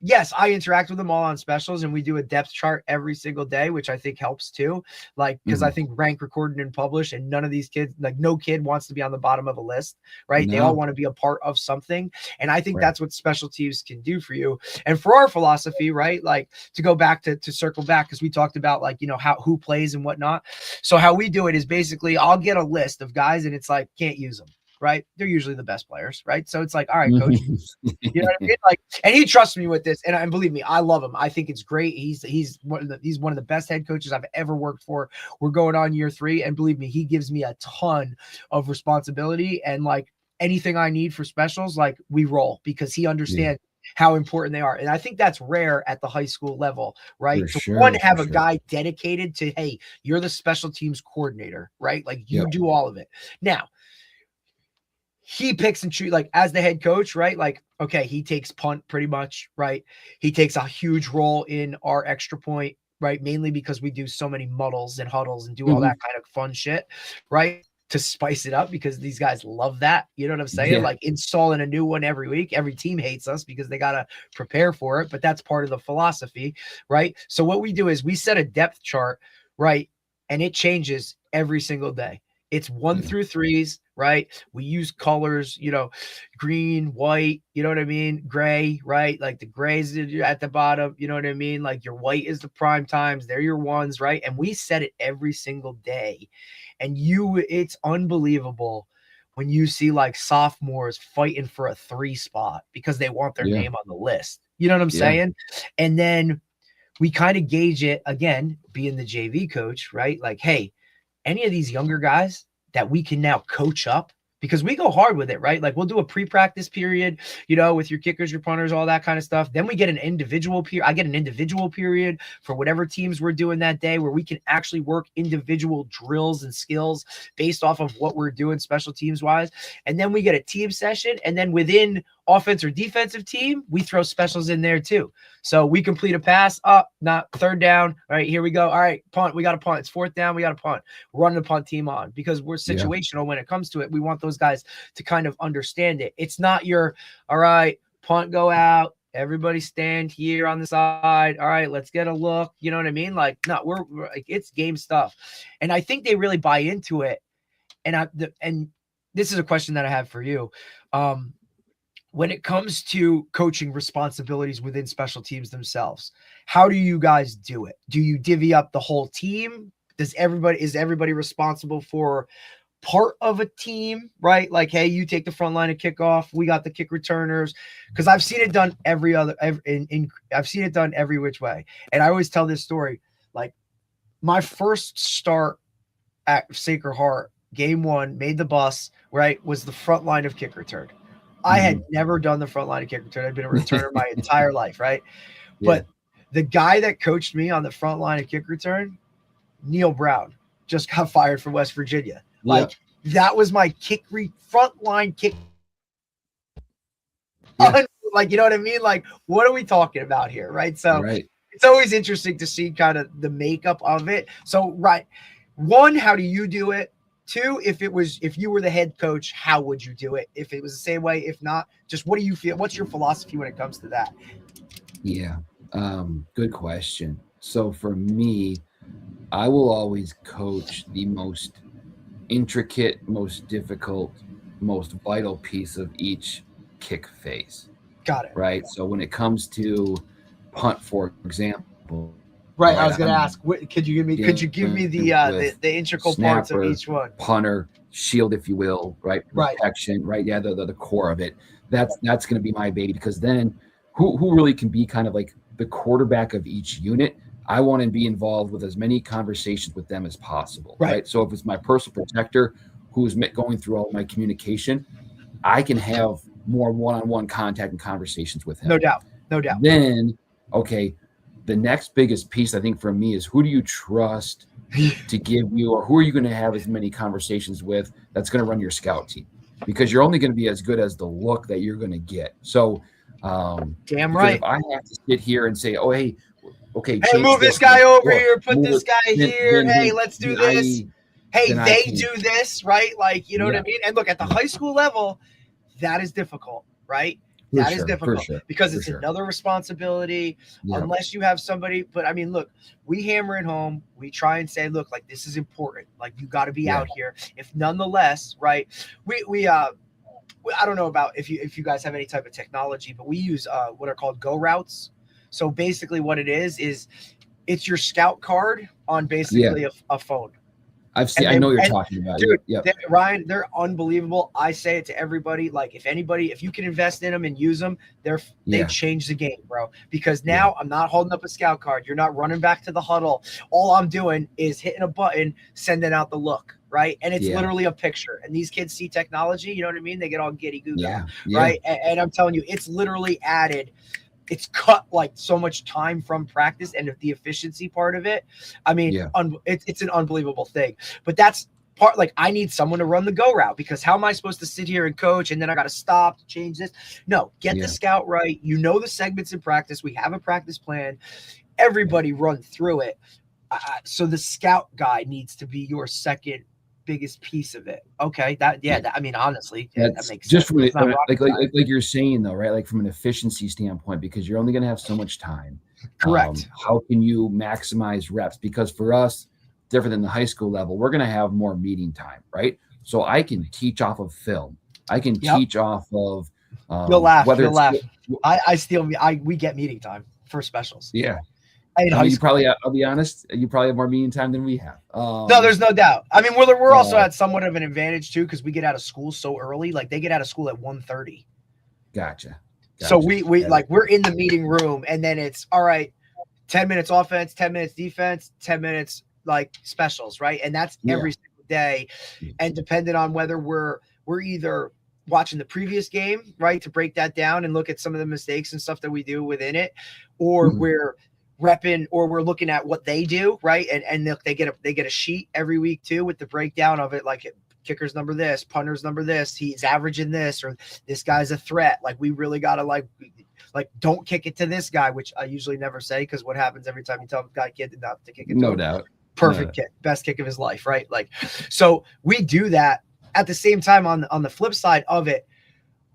yes, I interact with them all on specials, and we do a depth chart every single day, which I think helps too. Like, because I think rank, recorded, and published, and none of these kids, like no kid wants to be on the bottom of a list, right? No. They all want to be a part of something. And I think that's what special teams can do for you. And for our philosophy, right? Like to go back to circle back, because we talked about like, who plays and whatnot. So how we do it is basically I'll get a list of guys, and it's like, can't use them. Right. They're usually the best players. Right. So it's like, all right, coach, you know what I mean? Like, and he trusts me with this. And believe me, I love him. I think it's great. He's one of the best head coaches I've ever worked for. We're going on year 3. And believe me, he gives me a ton of responsibility, and like anything I need for specials, like we roll, because he understands how important they are. And I think that's rare at the high school level, right? Have a guy dedicated to, hey, you're the special teams coordinator, right? Like you do all of it. Now, he picks and chooses, like as the head coach, right? Like, okay, he takes punt pretty much, right? He takes a huge role in our extra point, right? Mainly because we do so many muddles and huddles and do all that kind of fun shit, right? To spice it up, because these guys love that. You know what I'm saying? Like installing a new one every week. Every team hates us because they got to prepare for it, but that's part of the philosophy, right? So what we do is we set a depth chart, right? And it changes every single day. It's 1 through 3s, right? We use colors, green, white, you know what I mean? Gray, right? Like the grays at the bottom, you know what I mean? Like your white is the prime times. They're your ones, right? And we set it every single day. And it's unbelievable when you see like sophomores fighting for a 3 spot because they want their name on the list. You know what I'm saying? And then we kind of gauge it, again, being the JV coach, right? Like, hey, any of these younger guys that we can now coach up, because we go hard with it, right? Like we'll do a pre-practice period, with your kickers, your punters, all that kind of stuff. Then we get an individual period. I get an individual period for whatever teams we're doing that day, where we can actually work individual drills and skills based off of what we're doing special teams wise. And then we get a team session. And then within offense or defensive team, we throw specials in there too. So we complete a pass up, not third down. All right, here we go. All right, punt. We got a punt. It's 4th down. We got a punt. Run the punt team on, because we're situational when it comes to it. We want those guys to kind of understand it. It's not your, all right, punt, go out, everybody stand here on the side. All right, let's get a look. You know what I mean? Like, no, we're like, it's game stuff. And I think they really buy into it. And this is a question that I have for you. When it comes to coaching responsibilities within special teams themselves, how do you guys do it? Do you divvy up the whole team? Is everybody responsible for part of a team, right? Like, hey, you take the front line of kickoff. We got the kick returners. Because I've seen it done I've seen it done every which way. And I always tell this story. Like, my first start at Sacred Heart, game 1, made the bus, right, was the front line of kick return. I had never done the front line of kick return. I'd been a returner my entire life, right? Yeah. But the guy that coached me on the front line of kick return, Neil Brown, just got fired from West Virginia. Like, that was my front line kick. Yeah. Like, you know what I mean? Like, what are we talking about here, right? So it's always interesting to see kind of the makeup of it. So, right, 1, how do you do it? 2, if you were the head coach, how would you do it? If it was the same way, if not, just what do you feel? What's your philosophy when it comes to that? Yeah. Good question. So for me, I will always coach the most intricate, most difficult, most vital piece of each kick phase. Got it. Right. So when it comes to punt, for example, right, I was going to ask. Could you give me the integral parts of each one? Punter, shield, if you will, right? Protection, right? Yeah, the core of it. That's going to be my baby, because then who really can be kind of like the quarterback of each unit? I want to be involved with as many conversations with them as possible, right? So if it's my personal protector who's going through all my communication, I can have more one-on-one contact and conversations with him. No doubt. Then, okay, the next biggest piece, I think, for me is, who do you trust to give you, or who are you going to have as many conversations with that's going to run your scout team? Because you're only going to be as good as the look that you're going to get. So, damn right. If I have to sit here and say, oh, hey, okay, hey, move this guy over here, put this guy here. Hey, let's do this. Hey, they do this, right? Like, you know what I mean? And look, at the high school level, that is difficult, right? That is difficult because it's another responsibility unless you have somebody. But I mean, look, we hammer it home. We try and say, look, like, this is important. Like, you got to be out here. If nonetheless, right, we I don't know about if you guys have any type of technology, but we use what are called go routes. So basically what it is it's your scout card on basically a phone. I know you're talking about. Dude, Ryan, they're unbelievable. I say it to everybody. Like, if you can invest in them and use them, they change the game, bro. Because now I'm not holding up a scout card. You're not running back to the huddle. All I'm doing is hitting a button, sending out the look, right? And it's literally a picture. And these kids see technology, you know what I mean? They get all giddy goo, right? And I'm telling you, it's literally added. It's cut like so much time from practice and the efficiency part of it. I mean, it's an unbelievable thing. But that's part, like, I need someone to run the go route, because how am I supposed to sit here and coach and then I got to stop to change this? No, get the scout right. You know the segments in practice. We have a practice plan. Everybody run through it. So the scout guy needs to be your second biggest piece of it. Okay, I mean, honestly, that makes just sense. Like you're saying, though, right? Like, from an efficiency standpoint, because you're only going to have so much time. Correct. How can you maximize reps? Because for us, different than the high school level, we're going to have more meeting time, right? So I can teach off of film. I can teach off of. You'll laugh. We get meeting time for specials. Yeah. I'll be honest, you probably have more meeting time than we have. No, there's no doubt. I mean, we're also at somewhat of an advantage too, because we get out of school so early. Like, they get out of school at 1:30. Gotcha. So we like, we're in the meeting room, and then it's all right, 10 minutes offense, 10 minutes defense, 10 minutes like specials, right? And that's every single day. And depending on whether we're either watching the previous game, right, to break that down and look at some of the mistakes and stuff that we do within it, or we're repping, or we're looking at what they do, right? And they get a sheet every week too with the breakdown of it, like kicker's number this, punter's number this, he's averaging this, or this guy's a threat. Like, we really gotta like don't kick it to this guy, which I usually never say, because what happens every time you tell a kid not to kick it? No doubt. Perfect kick, best kick of his life, right? Like, so we do that. At the same time, on the flip side of it,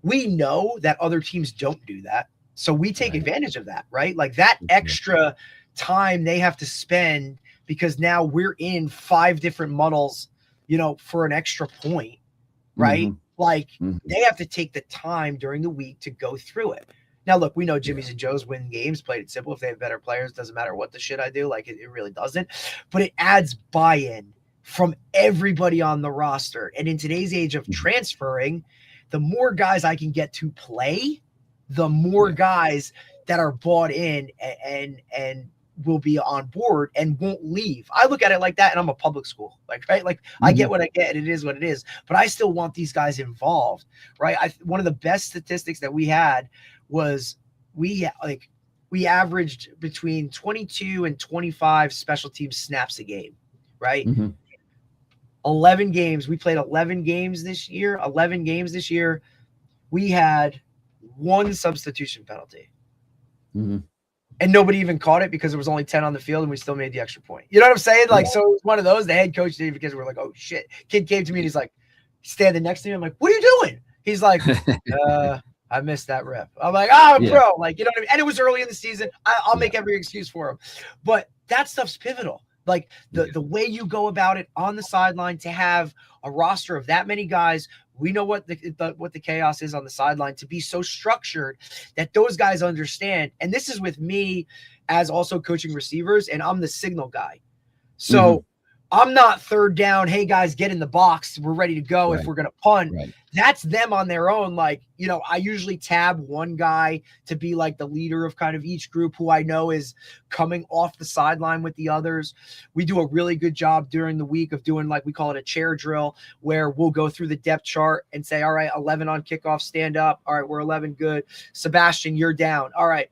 we know that other teams don't do that. So we take advantage of that, right? Like that extra time they have to spend because now we're in 5 different muddles, for an extra point, right? Like they have to take the time during the week to go through it. Now, look, we know Jimmy's and Joe's win games, played it simple. If they have better players, doesn't matter what the shit I do. Like it really doesn't. But it adds buy-in from everybody on the roster. And in today's age of transferring, the more guys I can get to play, the more guys that are bought in and will be on board and won't leave. I look at it like that, and I'm a public school, right? Like I get what I get, and it is what it is. But I still want these guys involved, right? One of the best statistics that we had was we averaged between 22 and 25 special team snaps a game, right? 11 games. We played 11 games this year. We had 1 substitution penalty. And nobody even caught it because there was only 10 on the field and we still made the extra point. You know what I'm saying? Like, so it was one of those. The head coach did it because we're like, oh shit. Kid came to me and he's like, standing next to me. I'm like, what are you doing? He's like, I missed that rep. I'm like, bro, like, you know what I mean? And it was early in the season. I'll make every excuse for him. But that stuff's pivotal. Like the way you go about it on the sideline to have a roster of that many guys. We know what the chaos is on the sideline, to be so structured that those guys understand. And this is with me as also coaching receivers, and I'm the signal guy. So I'm not third down. Hey guys, get in the box. We're ready to go if we're going to punt. That's them on their own. Like, I usually tab one guy to be like the leader of kind of each group who I know is coming off the sideline with the others. We do a really good job during the week of doing, like, we call it a chair drill, where we'll go through the depth chart and say, all right, 11 on kickoff, stand up. All right, we're 11. Good. Sebastian, you're down. All right.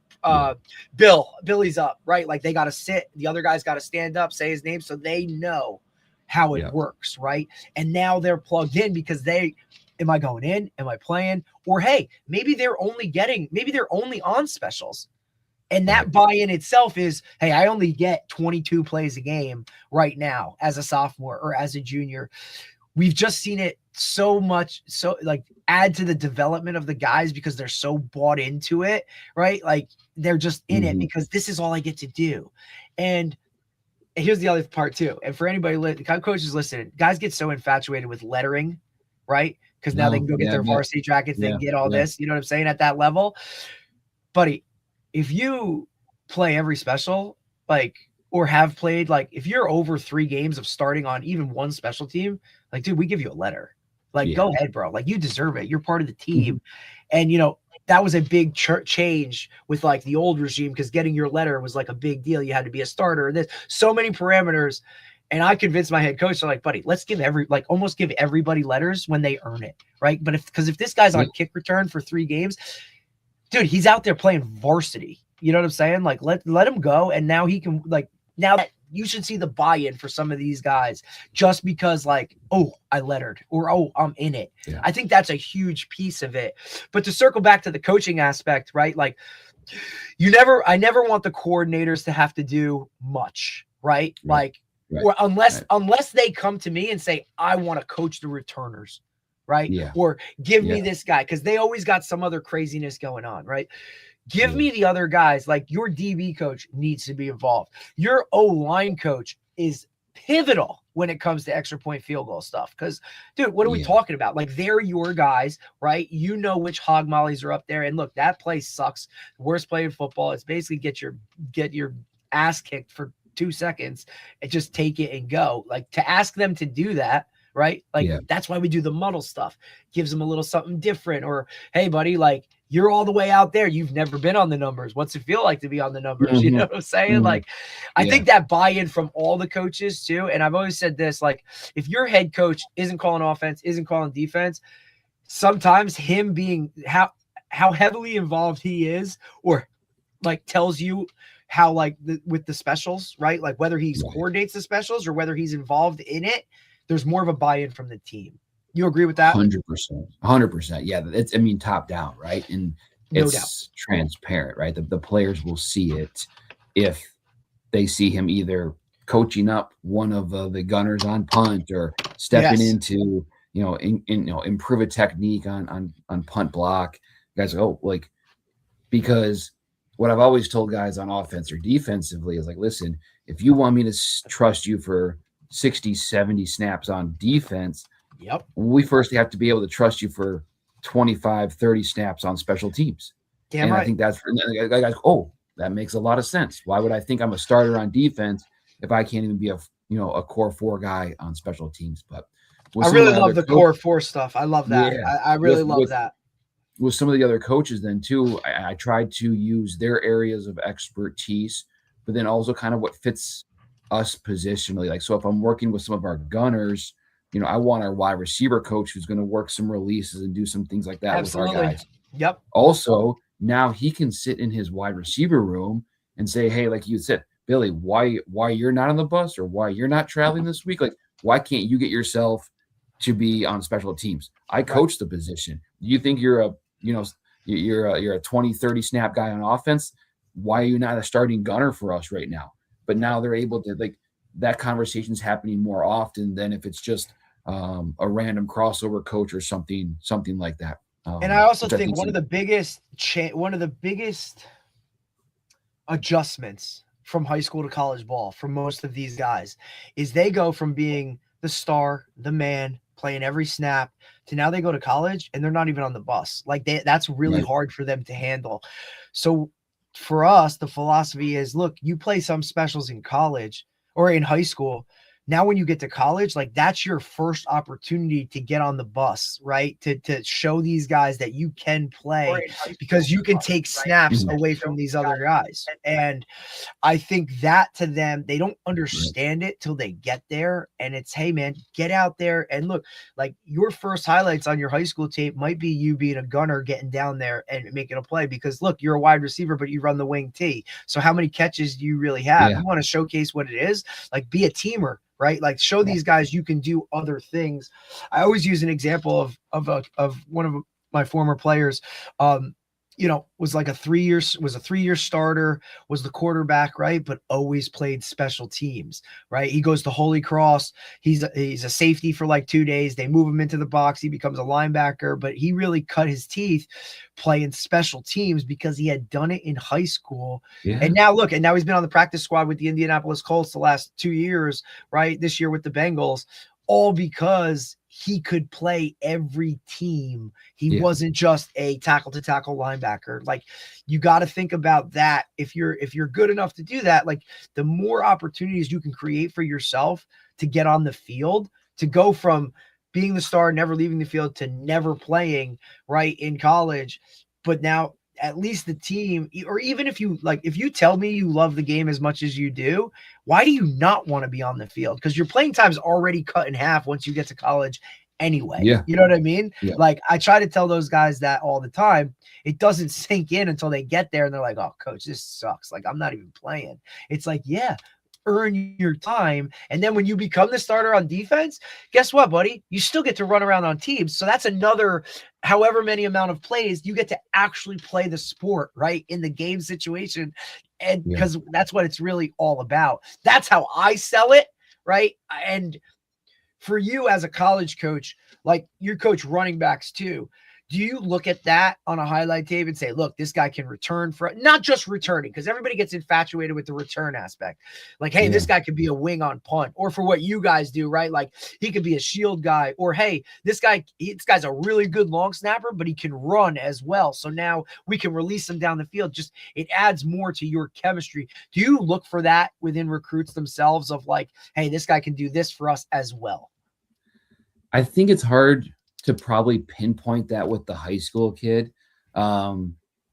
Billy's up, right? Like they got to sit. The other guy's got to stand up, say his name so they know how it works, right? And now they're plugged in because am I going in? Am I playing? Or, hey, maybe they're only on specials. And that buy-in itself is, hey, I only get 22 plays a game right now as a sophomore or as a junior. We've just seen it so much, so like add to the development of the guys because they're so bought into it, right? Like they're just in it because this is all I get to do. And here's the other part too. And for anybody, coaches listening, guys get so infatuated with lettering, right? Because now they can go get their varsity jackets, they can get all this, you know what I'm saying, at that level. Buddy, if you play every special, like, or have played, like, if you're over 3 games of starting on even one special team, like, dude, we give you a letter. Like, go ahead, bro. Like, you deserve it. You're part of the team. And, that was a big change with, like, the old regime because getting your letter was, like, a big deal. You had to be a starter. This so many parameters. And I convinced my head coach, like, buddy, let's give almost give everybody letters when they earn it, right? But if this guy's on kick return for 3 games, dude, he's out there playing varsity. You know what I'm saying? Like, let him go. And now he can, like, now that you should see the buy-in for some of these guys just because, like, oh, I lettered or, oh, I'm in it. Yeah. I think that's a huge piece of it. But to circle back to the coaching aspect, right? Like, I never want the coordinators to have to do much, right? Like, or unless they come to me and say, I want to coach the returners, right? Or give me this guy, because they always got some other craziness going on, right? Give me the other guys. Like, your DB coach needs to be involved. Your O-line coach is pivotal when it comes to extra point field goal stuff. Because, dude, what are we talking about? Like, they're your guys, right? You know which hog mollies are up there. And look, that play sucks. Worst play in football. It's basically get your ass kicked for 2 seconds and just take it and go. Like, to ask them to do that, right? Like, that's why we do the muddle stuff. Gives them a little something different. Or, hey, buddy, like, you're all the way out there. You've never been on the numbers. What's it feel like to be on the numbers? You know what I'm saying? Like, I think that buy-in from all the coaches too. And I've always said this, like, if your head coach isn't calling offense, isn't calling defense, sometimes him being how heavily involved he is, or like tells you how, like, with the specials, right? Like, whether he coordinates the specials or whether he's involved in it, there's more of a buy-in from the team. You agree with that? 100%. Yeah. It's, top down, right? And it's transparent, right? The players will see it if they see him either coaching up one of the gunners on punt or stepping into, improve a technique on punt block. Guys go, like, because what I've always told guys on offense or defensively is like, listen, if you want me to trust you for 60, 70 snaps on defense, Yep. we first have to be able to trust you for 25, 30 snaps on special teams. Damn and right. I think that's, guys, oh, that makes a lot of sense. Why would I think I'm a starter on defense if I can't even be a core 4 guy on special teams? But I really love the core 4 stuff. I love that. Yeah. I really love that. With some of the other coaches then too, I tried to use their areas of expertise, but then also kind of what fits us positionally. Like, so if I'm working with some of our gunners, I want our wide receiver coach who's going to work some releases and do some things like that with our guys. Yep. Also, now he can sit in his wide receiver room and say, hey, like you said, Billy, why you're not on the bus or why you're not traveling this week? Like, why can't you get yourself to be on special teams? I coach the position. You think you're a 20, 30 snap guy on offense. Why are you not a starting gunner for us right now? But now they're able to, like, that conversation's happening more often than if it's just a random crossover coach or something like that. And I also think one of the biggest adjustments from high school to college ball for most of these guys is they go from being the star, the man, playing every snap, to now they go to college and they're not even on the bus. Like, that's really hard for them to handle. So for us, the philosophy is, look, you play some specials in college or in high school. Now, when you get to college, like, that's your first opportunity to get on the bus, right? To show these guys that you can play, because you can take snaps away from these other guys. And I think that to them, they don't understand it till they get there. And it's, hey man, get out there and look, like, your first highlights on your high school tape might be you being a gunner, getting down there and making a play, because look, you're a wide receiver, but you run the wing T. So how many catches do you really have? You want to showcase what it is, like, be a teamer. Right? Like, show these guys you can do other things. I always use an example of one of my former players. Was like a 3-year starter, was the quarterback, right? But always played special teams, right? He goes to Holy Cross. He's a safety for like 2 days. They move him into the box. He becomes a linebacker, but he really cut his teeth playing special teams because he had done it in high school. Yeah. And now he's been on the practice squad with the Indianapolis Colts the last 2 years, right? This year with the Bengals, all because he could play every team. He wasn't just a tackle to tackle linebacker. Like, you got to think about that. If you're good enough to do that, like, the more opportunities you can create for yourself to get on the field, to go from being the star, never leaving the field, to never playing, right, in college. But now at least the team, or even if you tell me you love the game as much as you do, why do you not want to be on the field? Because your playing time is already cut in half once you get to college anyway. Yeah. You know what I mean? Yeah. Like, I try to tell those guys that all the time. It doesn't sink in until they get there and they're like, oh, coach, this sucks. Like, I'm not even playing. It's like, yeah, earn your time. And then when you become the starter on defense, guess what, buddy? You still get to run around on teams. So that's another however many amount of plays you get to actually play the sport, right, in the game situation. And because that's what it's really all about. That's how I sell it, right? And for you as a college coach, like, you coach running backs too. Do you look at that on a highlight tape and say, look, this guy can return for, not just returning, because everybody gets infatuated with the return aspect. Like, hey, this guy could be a wing on punt, or for what you guys do, right? Like, he could be a shield guy, or hey, this guy's a really good long snapper, but he can run as well. So now we can release him down the field. Just, it adds more to your chemistry. Do you look for that within recruits themselves of like, hey, this guy can do this for us as well? I think it's hard to probably pinpoint that with the high school kid,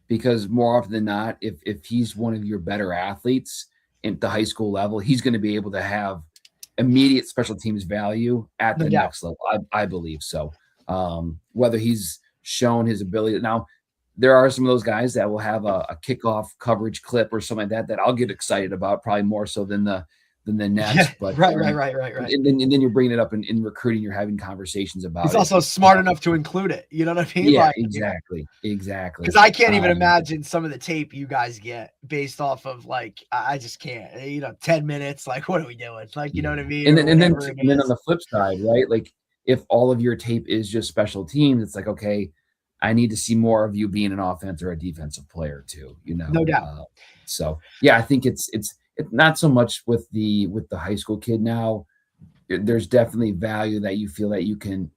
because more often than not, if he's one of your better athletes at the high school level, he's going to be able to have immediate special teams value at the next level. I believe so. Whether he's shown his ability. Now, there are some of those guys that will have a kickoff coverage clip or something like that I'll get excited about, probably more so than the next. Yeah, but right. And then you're bringing it up in recruiting. You're having conversations about He's also smart enough to include it. You know what I mean? Yeah, like, exactly. Because I can't even imagine some of the tape you guys get based off of, like, I just can't. 10 minutes. Like, what are we doing? Like, you know what I mean? And then on the flip side, right? Like, if all of your tape is just special teams, it's like, okay, I need to see more of you being an offensive or a defensive player too, No doubt. So yeah, I think it's not so much with the high school kid now. There's definitely value that you feel that you can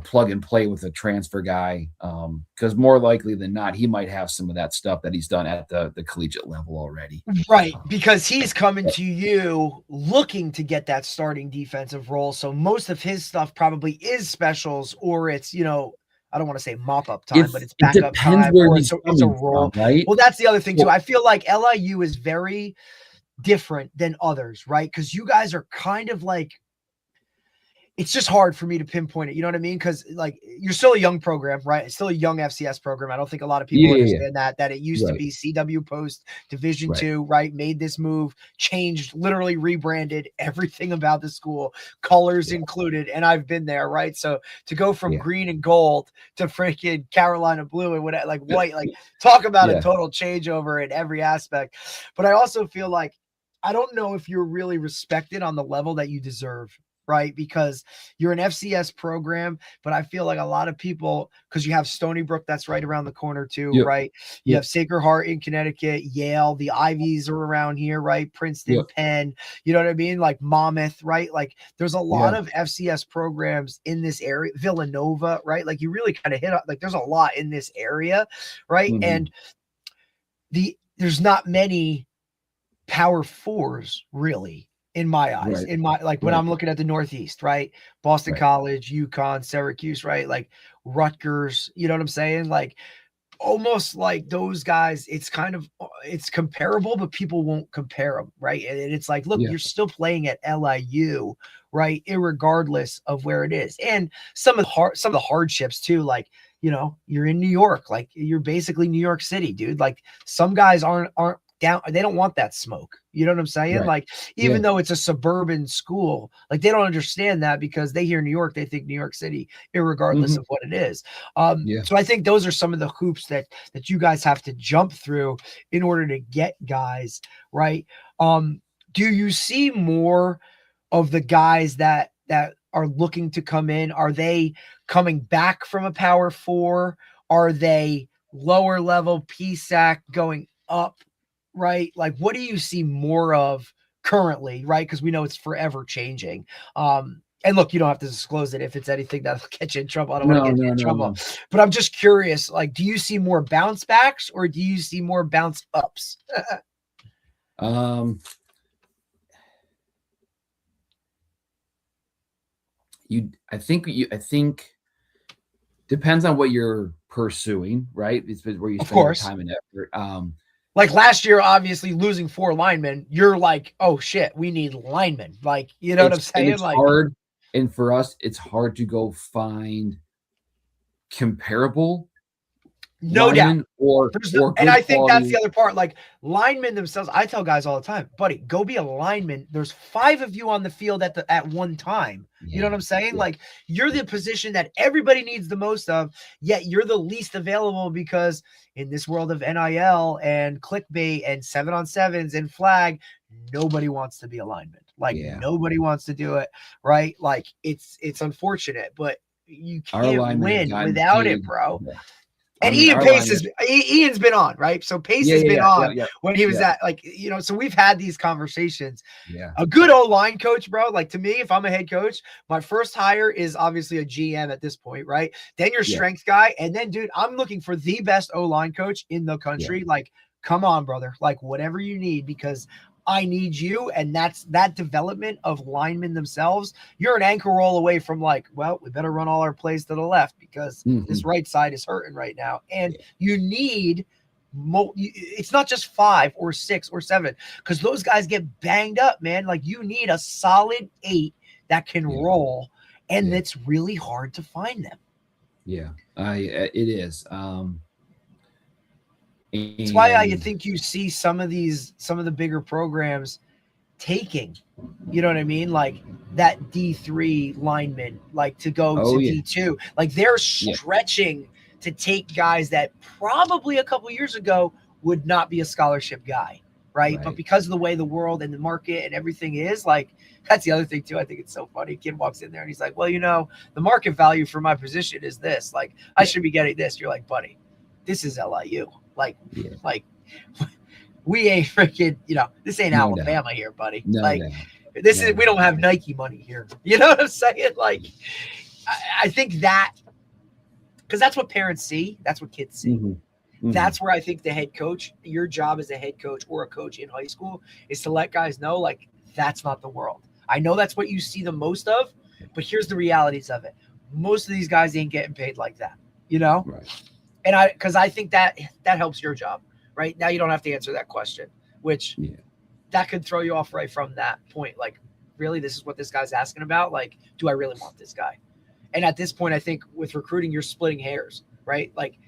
plug and play with a transfer guy, because more likely than not, he might have some of that stuff that he's done at the collegiate level already. Right, because he's coming to you looking to get that starting defensive role. So most of his stuff probably is specials, or it's, I don't want to say mop up time, but it's backup time, or it's a role. From, right? Well, that's the other thing too. I feel like LIU is very different than others, right? Because you guys are kind of like, it's just hard for me to pinpoint it. You know what I mean? Because like you're still a young program, right? It's still a young FCS program. I don't think a lot of people understand that it used to be CW Post Division II, right? Made this move, changed, literally rebranded everything about the school, colors included. And I've been there, right? So to go from green and gold to freaking Carolina blue and what, like white, like talk about a total changeover in every aspect. But I also feel like, I don't know if you're really respected on the level that you deserve, right? Because you're an FCS program, but I feel like a lot of people, because you have Stony Brook, that's right around the corner too, right? You have Sacred Heart in Connecticut, Yale, the Ivies are around here, right? Princeton, Penn, you know what I mean? Like Monmouth, right? Like there's a lot of FCS programs in this area, Villanova, right? Like you really kind of hit up, like there's a lot in this area, right? And there's not many Power Fours really, in my eyes, in my, like when I'm looking at the Northeast, right? Boston College, UConn, Syracuse, right? Like Rutgers, you know what I'm saying? Like almost like those guys, it's kind of, it's comparable, but people won't compare them, right? And it's like, look, you're still playing at LIU, right? Irregardless of where it is. And some of the hardships too, like, you're in New York, like you're basically New York City, dude. Like some guys aren't down, they don't want that smoke. You know what I'm saying? Like, even though it's a suburban school, like they don't understand that because they hear New York, they think New York City, irregardless of what it is. So I think those are some of the hoops that you guys have to jump through in order to get guys, right? Do you see more of the guys that are looking to come in? Are they coming back from a Power Four? Are they lower level PSAC going up? Right? Like, what do you see more of currently? Right? Because we know it's forever changing. And look, you don't have to disclose it if it's anything that'll get you in trouble. I don't want to get you in trouble. But I'm just curious, like, do you see more bounce backs or do you see more bounce ups? I think depends on what you're pursuing, right? It's where you spend your time and effort. Like last year, obviously losing 4 linemen, you're like, oh shit, we need linemen. Like, you know what I'm saying? It's like hard. And for us, it's hard to go find comparable no doubt. And I think that's the other part. Like linemen themselves, I tell guys all the time, buddy, go be a lineman. There's 5 of you on the field at one time. You know what I'm saying? Like you're the position that everybody needs the most of, yet you're the least available because in this world of NIL and clickbait and 7-on-7s and flag, nobody wants to be a lineman. Like nobody wants to do it, right? Like it's unfortunate, but you can't win without it, bro. Yeah. And Ian Pace Ian's been on, right? So Pace has been on when he was at, like, so we've had these conversations. Yeah. A good O-line coach, bro. Like to me, if I'm a head coach, my first hire is obviously a GM at this point, right? Then your strength guy. And then, dude, I'm looking for the best O-line coach in the country. Yeah. Like, come on, brother. Like whatever you need, because I need you. And that's that development of linemen themselves. You're an anchor roll away from like, well, we better run all our plays to the left because this right side is hurting right now. And you need it's not just 5 or 6 or 7 because those guys get banged up, man. Like you need a solid 8 that can roll. And it's really hard to find them. Yeah, it is. That's why I think you see some of the bigger programs taking, you know what I mean? Like that D3 lineman, like to go to D2, like they're stretching to take guys that probably a couple years ago would not be a scholarship guy. right? But because of the way the world and the market and everything is, like, that's the other thing too. I think it's so funny. Kid walks in there and he's like, well, the market value for my position is this. Like, I should be getting this. You're like, buddy, this is LIU. Like, we ain't freaking, this ain't Alabama here, buddy. This is, we don't have Nike money here. You know what I'm saying? Like, I think that, because that's what parents see. That's what kids see. That's where I think the head coach, your job as a head coach or a coach in high school, is to let guys know, like, that's not the world. I know that's what you see the most of, but here's the realities of it. Most of these guys ain't getting paid like that, Right. And because I think that helps your job, right? Now you don't have to answer that question, which that could throw you off right from that point. Like, really, this is what this guy's asking about? Like, do I really want this guy? And at this point, I think with recruiting, you're splitting hairs, right? Like,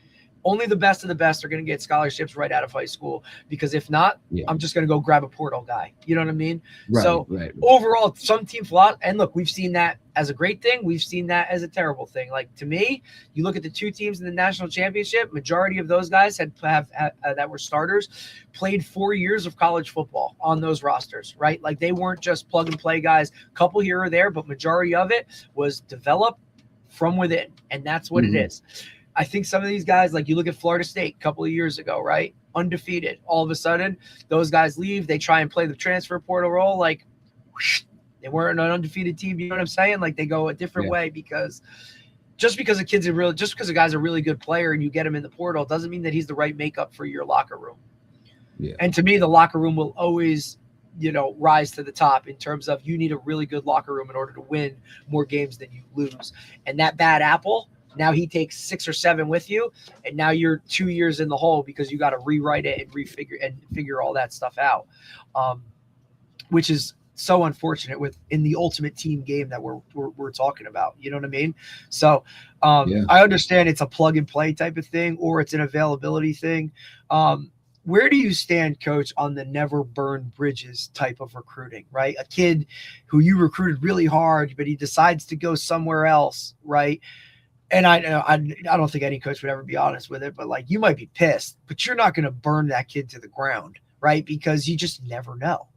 only the best of the best are going to get scholarships right out of high school, because if not, I'm just going to go grab a portal guy. You know what I mean? Right. Overall, some teams flop. And look, we've seen that as a great thing. We've seen that as a terrible thing. Like, to me, you look at the two teams in the national championship, majority of those guys have that were starters, played 4 years of college football on those rosters, right? Like, they weren't just plug and play guys, couple here or there, but majority of it was developed from within. And that's what it is. I think some of these guys, like, you look at Florida State a couple of years ago, right? Undefeated. All of a sudden, those guys leave. They try and play the transfer portal role. Like, whoosh, they weren't an undefeated team. You know what I'm saying? Like, they go a different way, because just because a guy's a really good player and you get him in the portal doesn't mean that he's the right makeup for your locker room. And to me, the locker room will always, rise to the top in terms of, you need a really good locker room in order to win more games than you lose. And that bad apple, now he takes 6 or 7 with you, and now you're 2 years in the hole because you got to rewrite it and figure all that stuff out, which is so unfortunate in the ultimate team game that we're talking about. You know what I mean? So I understand it's a plug and play type of thing, or it's an availability thing. Where do you stand, Coach, on the never burn bridges type of recruiting, right? A kid who you recruited really hard, but he decides to go somewhere else, right? And I don't think any coach would ever be honest with it, but, like, you might be pissed, but you're not going to burn that kid to the ground, right? Because you just never know.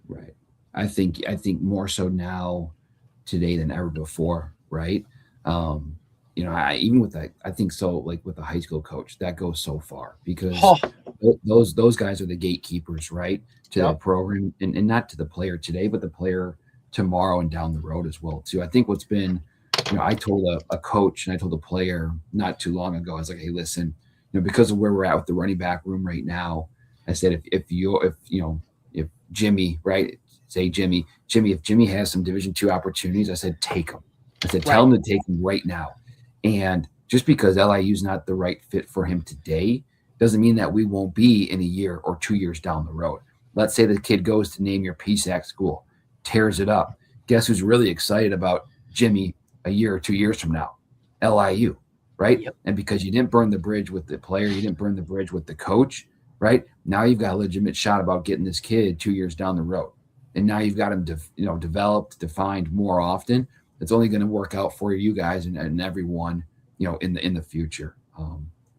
Right. I think more so now today than ever before, right? Even with that, I think so, like, with a high school coach, that goes so far, because those guys are the gatekeepers, right? To the program, and not to the player today, but the player tomorrow and down the road as well, too. I think what's been, I told a coach and I told a player not too long ago, I was like, hey, listen, because of where we're at with the running back room right now, I said, if Jimmy, right, say Jimmy, if Jimmy has some Division II opportunities, I said, take him. I said, tell him to take him right now. And just because LIU is not the right fit for him today doesn't mean that we won't be in a year or 2 years down the road. Let's say the kid goes to name your PSAC school, tears it up. Guess who's really excited about Jimmy a year or 2 years from now? LIU, right? And because you didn't burn the bridge with the player, you didn't burn the bridge with the coach, right? Now you've got a legitimate shot about getting this kid 2 years down the road. And now you've got him developed, defined more often. It's only going to work out for you guys and everyone, in the future.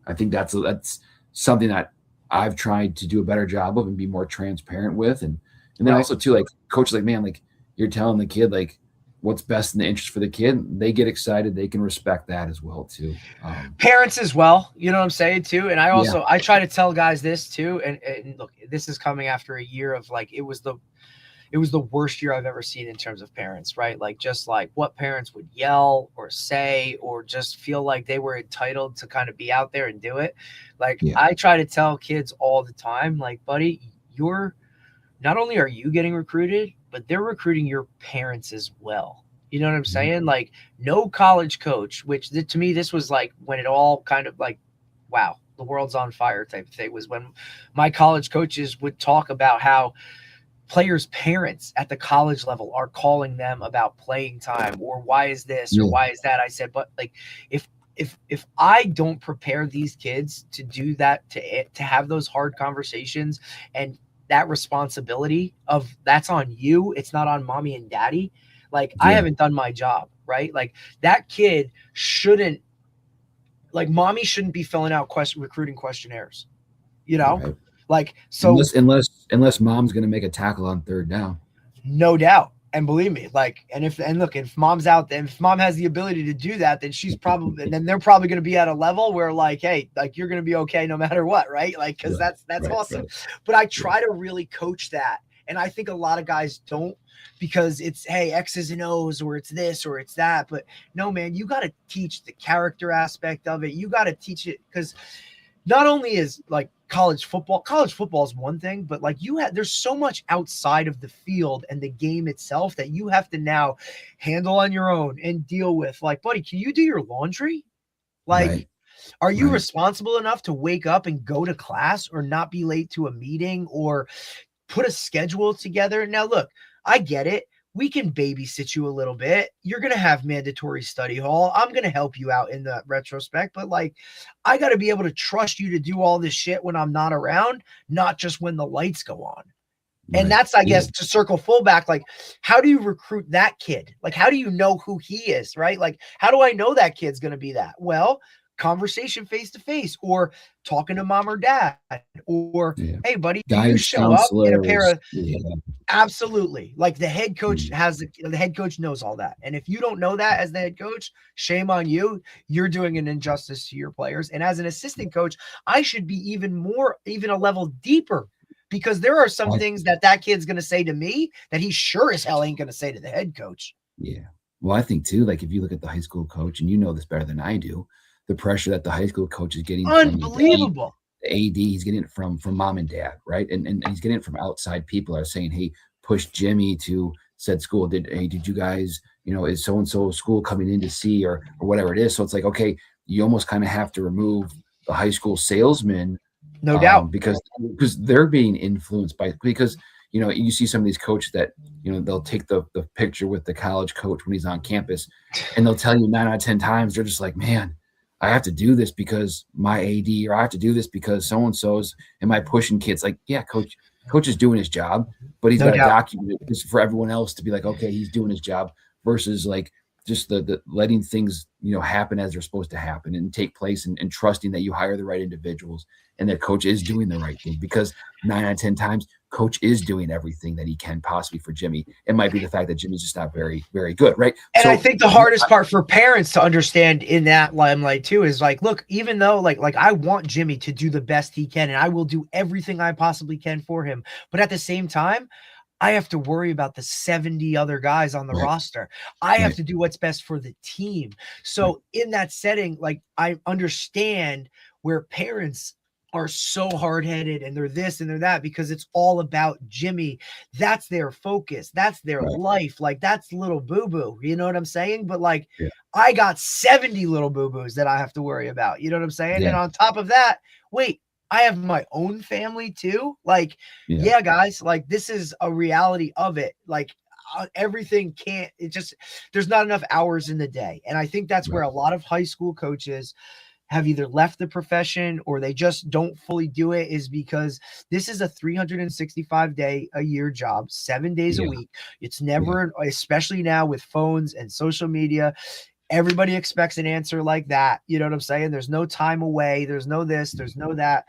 I think that's something that I've tried to do a better job of and be more transparent with. And then also too, like, coach, like, man, like, you're telling the kid, like, what's best in the interest for the kid. They get excited. They can respect that as well too. Parents as well. You know what I'm saying too? And I also, I try to tell guys this too. And look, this is coming after a year of, like, it was the worst year I've ever seen in terms of parents, right? Like, just like what parents would yell or say, or just feel like they were entitled to kind of be out there and do it. Like, I try to tell kids all the time, like, buddy, not only are you getting recruited, but they're recruiting your parents as well. You know what I'm saying? Like, no college coach, which to me, this was like when it all kind of like, wow, the world's on fire type of thing, was when my college coaches would talk about how players' parents at the college level are calling them about playing time, or why is this or why is that. I said, but, like, if I don't prepare these kids to do that, to have those hard conversations, and that responsibility of, that's on you, it's not on mommy and daddy. Like, I haven't done my job, right? Like, that kid shouldn't, like, mommy shouldn't be filling out recruiting questionnaires, Right. Like, so unless unless mom's going to make a tackle on third down. No doubt. And believe me, like, if mom's out there, if mom has the ability to do that, then then they're probably going to be at a level where like, hey, like you're going to be okay no matter what. Right. Like, cause that's awesome. Right. But I try to really coach that. And I think a lot of guys don't, because it's, hey, X's and O's, or it's this or it's that. But no, man, you got to teach the character aspect of it. You got to teach it, because not only is like college football is one thing, but like there's so much outside of the field and the game itself that you have to now handle on your own and deal with. Like, buddy, can you do your laundry? Like, are you responsible enough to wake up and go to class, or not be late to a meeting, or put a schedule together? Now, look, I get it. We can babysit you a little bit. You're going to have mandatory study hall. I'm going to help you out in the retrospect, but like, I got to be able to trust you to do all this shit when I'm not around, not just when the lights go on. And that's, I guess, to circle full back, like, how do you recruit that kid? Like, how do you know who he is, right? Like, how do I know that kid's going to be that? Well, conversation face to face, or talking to mom or dad, or hey buddy, do you show up in a pair of absolutely, like the head coach the head coach knows all that. And if you don't know that as the head coach, shame on you. You're doing an injustice to your players. And as an assistant coach, I should be even a level deeper, because there are some things that kid's going to say to me that he sure as hell ain't going to say to the head coach. Yeah. Well, I think too, like if you look at the high school coach, and you know this better than I do, the pressure that the high school coach is getting, unbelievable. The AD, he's getting it from mom and dad, right? And he's getting it from outside people are saying, hey, push Jimmy to said school. Did you guys, is so-and-so school coming in to see, or whatever it is? So it's like, okay, you almost kind of have to remove the high school salesman. No doubt. Because they're being influenced because you see some of these coaches that, they'll take the picture with the college coach when he's on campus, and they'll tell you 9 out of 10 times, they're just like, man, I have to do this because my AD, or I have to do this because so-and-so's, am I pushing kids? Like, yeah, coach is doing his job, but he's got to document it just for everyone else to be like, okay, he's doing his job, versus like just the letting things, happen as they're supposed to happen and take place, and trusting that you hire the right individuals and that coach is doing the right thing, because 9 out of 10 times coach is doing everything that he can possibly for Jimmy. It might be the fact that Jimmy's just not very, very good. Right. And I think the hardest part for parents to understand in that limelight too, is like, look, even though like I want Jimmy to do the best he can, and I will do everything I possibly can for him, but at the same time, I have to worry about the 70 other guys on the roster. I have to do what's best for the team. So in that setting, like, I understand where parents are so hard-headed and they're this and they're that, because it's all about Jimmy. That's their focus. That's their life. Like, that's little boo-boo. You know what I'm saying? But like, I got 70 little boo-boos that I have to worry about. You know what I'm saying? And on top of that, wait, I have my own family too. Like, guys, like, this is a reality of it. Like, everything there's not enough hours in the day. And I think that's where a lot of high school coaches have either left the profession, or they just don't fully do it, is because this is a 365-day a year job, 7 days a week. It's never, especially now with phones and social media, everybody expects an answer like that. You know what I'm saying? There's no time away. There's no this, there's no that.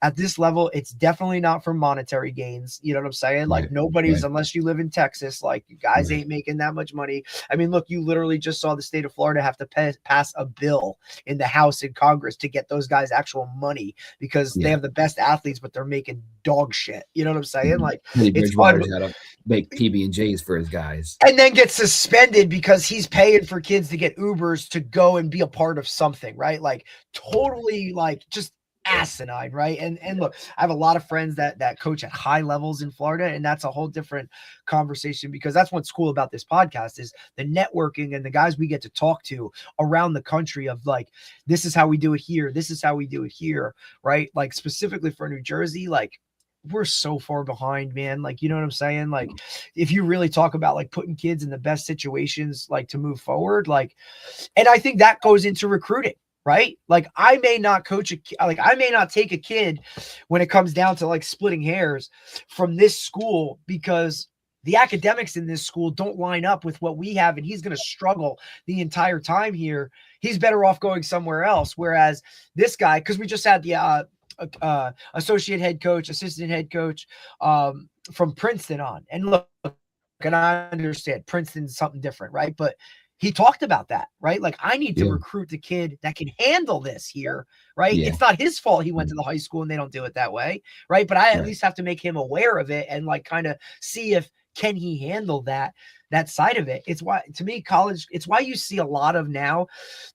At this level, it's definitely not for monetary gains. You know what I'm saying? Like, nobody's, unless you live in Texas, like, you guys ain't making that much money. I mean, look, you literally just saw the state of Florida have to pass a bill in the House and Congress to get those guys actual money, because they have the best athletes, but they're making dog shit. You know what I'm saying? Like, it's fun. Got to make PB&Js for his guys, and then get suspended because he's paying for kids to get Ubers to go and be a part of something, right? Like, totally, like, just asinine, right? And look, I have a lot of friends that coach at high levels in Florida, and that's a whole different conversation, because that's what's cool about this podcast, is the networking and the guys we get to talk to around the country, of like, this is how we do it here, this is how we do it here, right? Like, specifically for New Jersey, like, we're so far behind, man. Like, you know what I'm saying? Like, if you really talk about like putting kids in the best situations, like, to move forward, like, and I think that goes into recruiting. Right? Like, I may not I may not take a kid when it comes down to like splitting hairs from this school, because the academics in this school don't line up with what we have, and he's going to struggle the entire time here. He's better off going somewhere else. Whereas this guy, because we just had the associate head coach, assistant head coach from Princeton on. And look, and I understand Princeton's something different, right? But he talked about that, right? Like, I need to recruit the kid that can handle this here, right? Yeah. It's not his fault he went to the high school and they don't do it that way, right? But I at least have to make him aware of it and like kind of see if can he handle that side of it. It's why, to me, college, it's why you see a lot of now,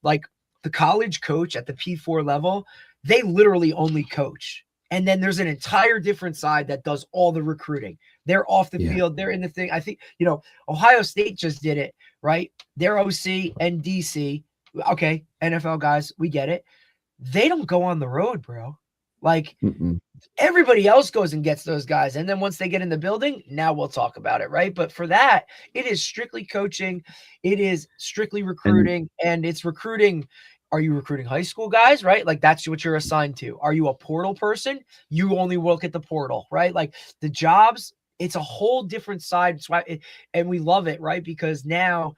like the college coach at the P4 level, they literally only coach. And then there's an entire different side that does all the recruiting. They're off the field. They're in the thing. I think, Ohio State just did it, right? Their OC and DC. Okay, NFL guys, we get it. They don't go on the road, bro. Like, everybody else goes and gets those guys. And then once they get in the building, now we'll talk about it, right? But for that, it is strictly coaching. It is strictly recruiting. And it's recruiting. Are you recruiting high school guys, right? Like, that's what you're assigned to. Are you a portal person? You only look at the portal, right? Like, the jobs, it's a whole different side. It's why and we love it, right? Because now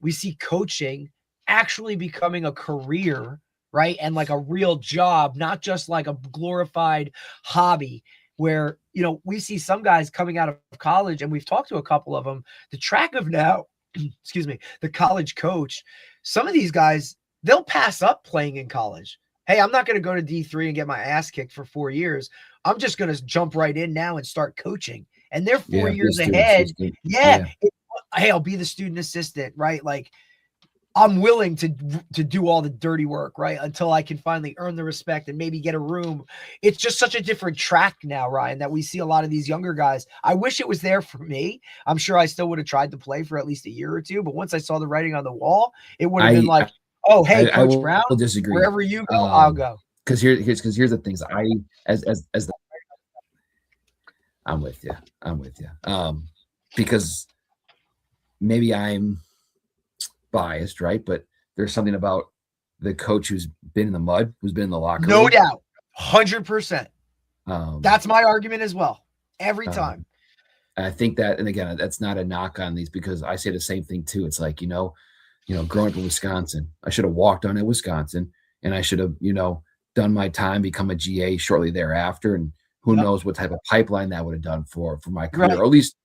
we see coaching actually becoming a career, right? And like a real job, not just like a glorified hobby where, we see some guys coming out of college, and we've talked to a couple of them, the track of now, excuse me, the college coach, some of these guys, they'll pass up playing in college. Hey, I'm not going to go to D3 and get my ass kicked for 4 years. I'm just going to jump right in now and start coaching. And they're 4 years ahead. Hey, I'll be the student assistant, right? Like, I'm willing to do all the dirty work, right? Until I can finally earn the respect and maybe get a room. It's just such a different track now, Ryan, that we see a lot of these younger guys. I wish it was there for me. I'm sure I still would have tried to play for at least a year or two. But once I saw the writing on the wall, it would have been like, oh, hey, Coach Brown, will disagree. Wherever you go, I'll go. Because here's the things. I'm with you. Because maybe I'm biased, right? But there's something about the coach who's been in the mud, who's been in the locker room. No doubt. 100%. That's my argument as well. Every time. I think that, and again, that's not a knock on these, because I say the same thing too. It's like, growing up in Wisconsin, I should have walked on in Wisconsin, and I should have, done my time, become a GA shortly thereafter. And who knows what type of pipeline that would have done for my career, or at least,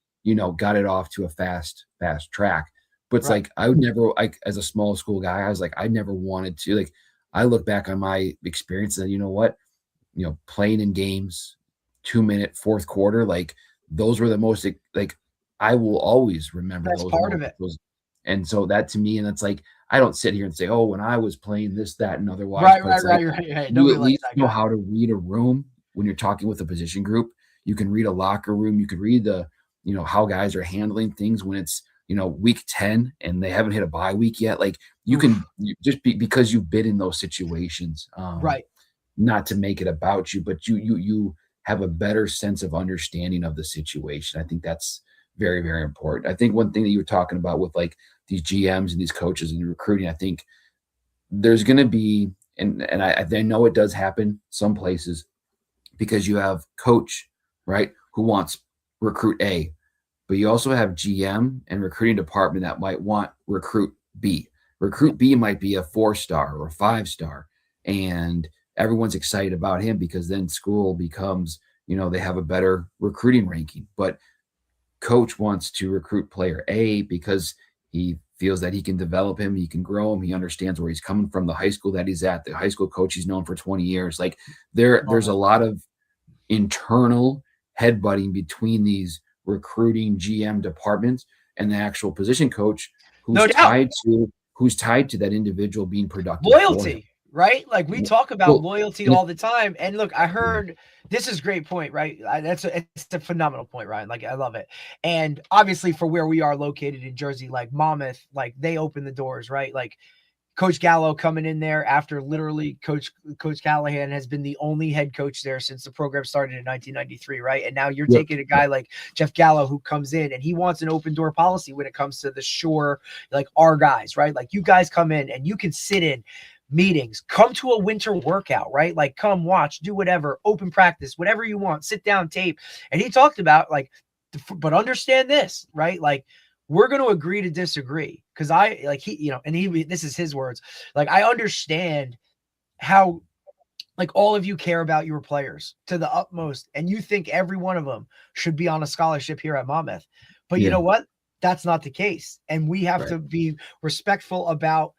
got it off to a fast track. But it's like, I would never, like, as a small school guy, I was like, I never wanted to, like, I look back on my experience and you know what, playing in games, 2-minute fourth quarter, like, those were the most, like, I will always remember that's those. Part of it. And so that, to me, and that's like, I don't sit here and say, oh, when I was playing this, that, and otherwise. Right. You at least know how to read a room when you're talking with a position group. You can read a locker room. You can read the, how guys are handling things when it's, week 10 and they haven't hit a bye week yet. Like, you can because you've been in those situations, right. Not to make it about you, but you have a better sense of understanding of the situation. I think that's very, very important. I think one thing that you were talking about with like these GMs and these coaches and recruiting, I think there's going to be, and I know it does happen some places, because you have coach, right, who wants recruit A, but you also have GM and recruiting department that might want recruit B. Recruit B might be a 4-star or a 5-star, and everyone's excited about him because then school becomes, they have a better recruiting ranking. But coach wants to recruit player A because he feels that he can develop him, he can grow him, he understands where he's coming from, the high school that he's at, the high school coach he's known for 20 years. Like, there's a lot of internal headbutting between these recruiting GM departments and the actual position coach who's tied to that individual being productive. Loyalty, right? Like, we talk about loyalty all the time. And look, I heard this is a great point, right? It's a phenomenal point, Ryan. Like, I love it. And obviously for where we are located in Jersey, like Monmouth, like, they open the doors, right? Like, Coach Gallo coming in there after literally Coach Callahan has been the only head coach there since the program started in 1993, right? And now you're taking a guy like Jeff Gallo who comes in and he wants an open door policy when it comes to the shore, like our guys, right? Like, you guys come in and you can sit in meetings, come to a winter workout, right? Like, come watch, do whatever, open practice, whatever you want, sit down, tape. And he talked about, like, but understand this, right? Like, we're going to agree to disagree, because this is his words. Like, I understand how like all of you care about your players to the utmost, and you think every one of them should be on a scholarship here at Monmouth. But you know what? That's not the case. And we have to be respectful about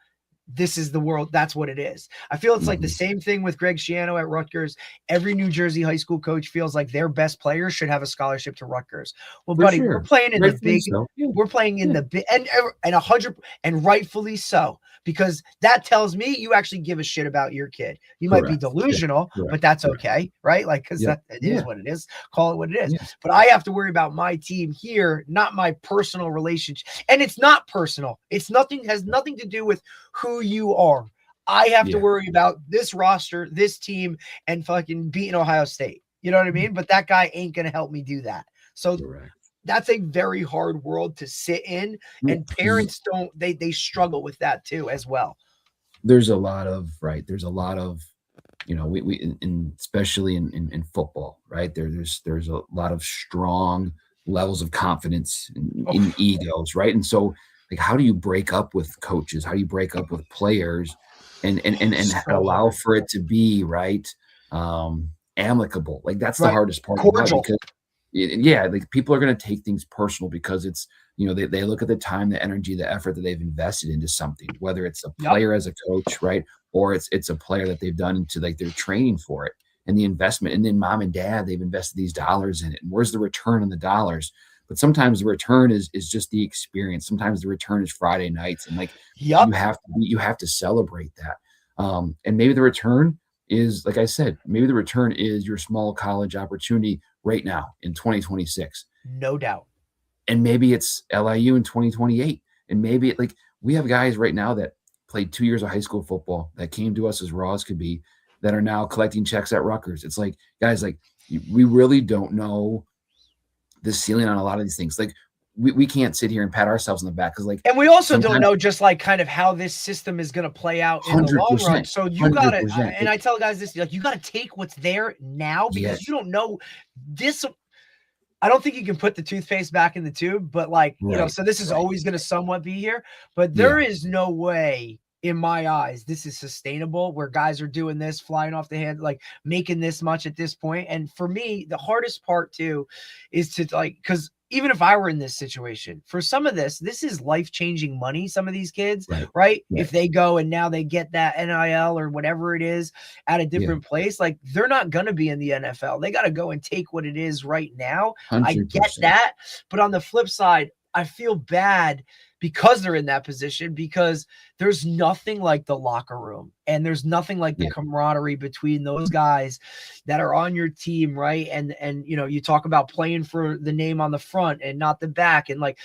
this is the world. That's what it is. I feel it's like the same thing with Greg Schiano at Rutgers. Every New Jersey high school coach feels like their best players should have a scholarship to Rutgers. Well, buddy, we're playing in the big, we're playing in the big, and 100, and rightfully so, because that tells me you actually give a shit about your kid. You might be delusional, but that's okay, right? Like, because that it is what it is. Call it what it is. But I have to worry about my team here, not my personal relationship. And it's not personal. It's nothing, has nothing to do with who you are. I have to worry about this roster, this team, and fucking beating Ohio State. You know what I mean? But that guy ain't going to help me do that. So that's a very hard world to sit in, and parents don't, they struggle with that too as well. There's a lot of, there's a lot of, you know, we especially in football, right? There's a lot of strong levels of confidence in egos, right? And so, like, how do you break up with coaches? How do you break up with players and allow for it to be amicable? Like, that's the hardest part. Cordial. Because like, people are going to take things personal because it's, you know, they look at the time, the energy, the effort that they've invested into something, whether it's a player as a coach, right? Or it's a player that they've done into, like, they're training for it and the investment. And then mom and dad, they've invested these dollars in it. And where's the return on the dollars? But sometimes the return is just the experience. Sometimes the return is Friday nights, and like you have to celebrate that. And maybe the return is, like I said, maybe the return is your small college opportunity right now in 2026. No doubt. And maybe it's LIU in 2028. And maybe like we have guys right now that played 2 years of high school football that came to us as raw as could be, that are now collecting checks at Rutgers. It's like, guys, like, we really don't know the ceiling on a lot of these things. Like, we can't sit here and pat ourselves on the back, because, like, and we also don't know just like kind of how this system is going to play out in the long run. So you got to, and I tell guys this, like, you got to take what's there now, because you don't know this. I don't think you can put the toothpaste back in the tube, but like, you know, so this is always going to somewhat be here, but there is no way in my eyes this is sustainable where guys are doing this, flying off the hand, like making this much at this point. And for me, the hardest part too is to, like, because even if I were in this situation, for some of this is life-changing money. Some of these kids, right? If they go and now they get that NIL or whatever it is at a different place, like, they're not going to be in the NFL. They got to go and take what it is right now. 100%. I get that. But on the flip side, I feel bad because they're in that position, because there's nothing like the locker room, and there's nothing like the camaraderie between those guys that are on your team, right? And you know, you talk about playing for the name on the front and not the back, and like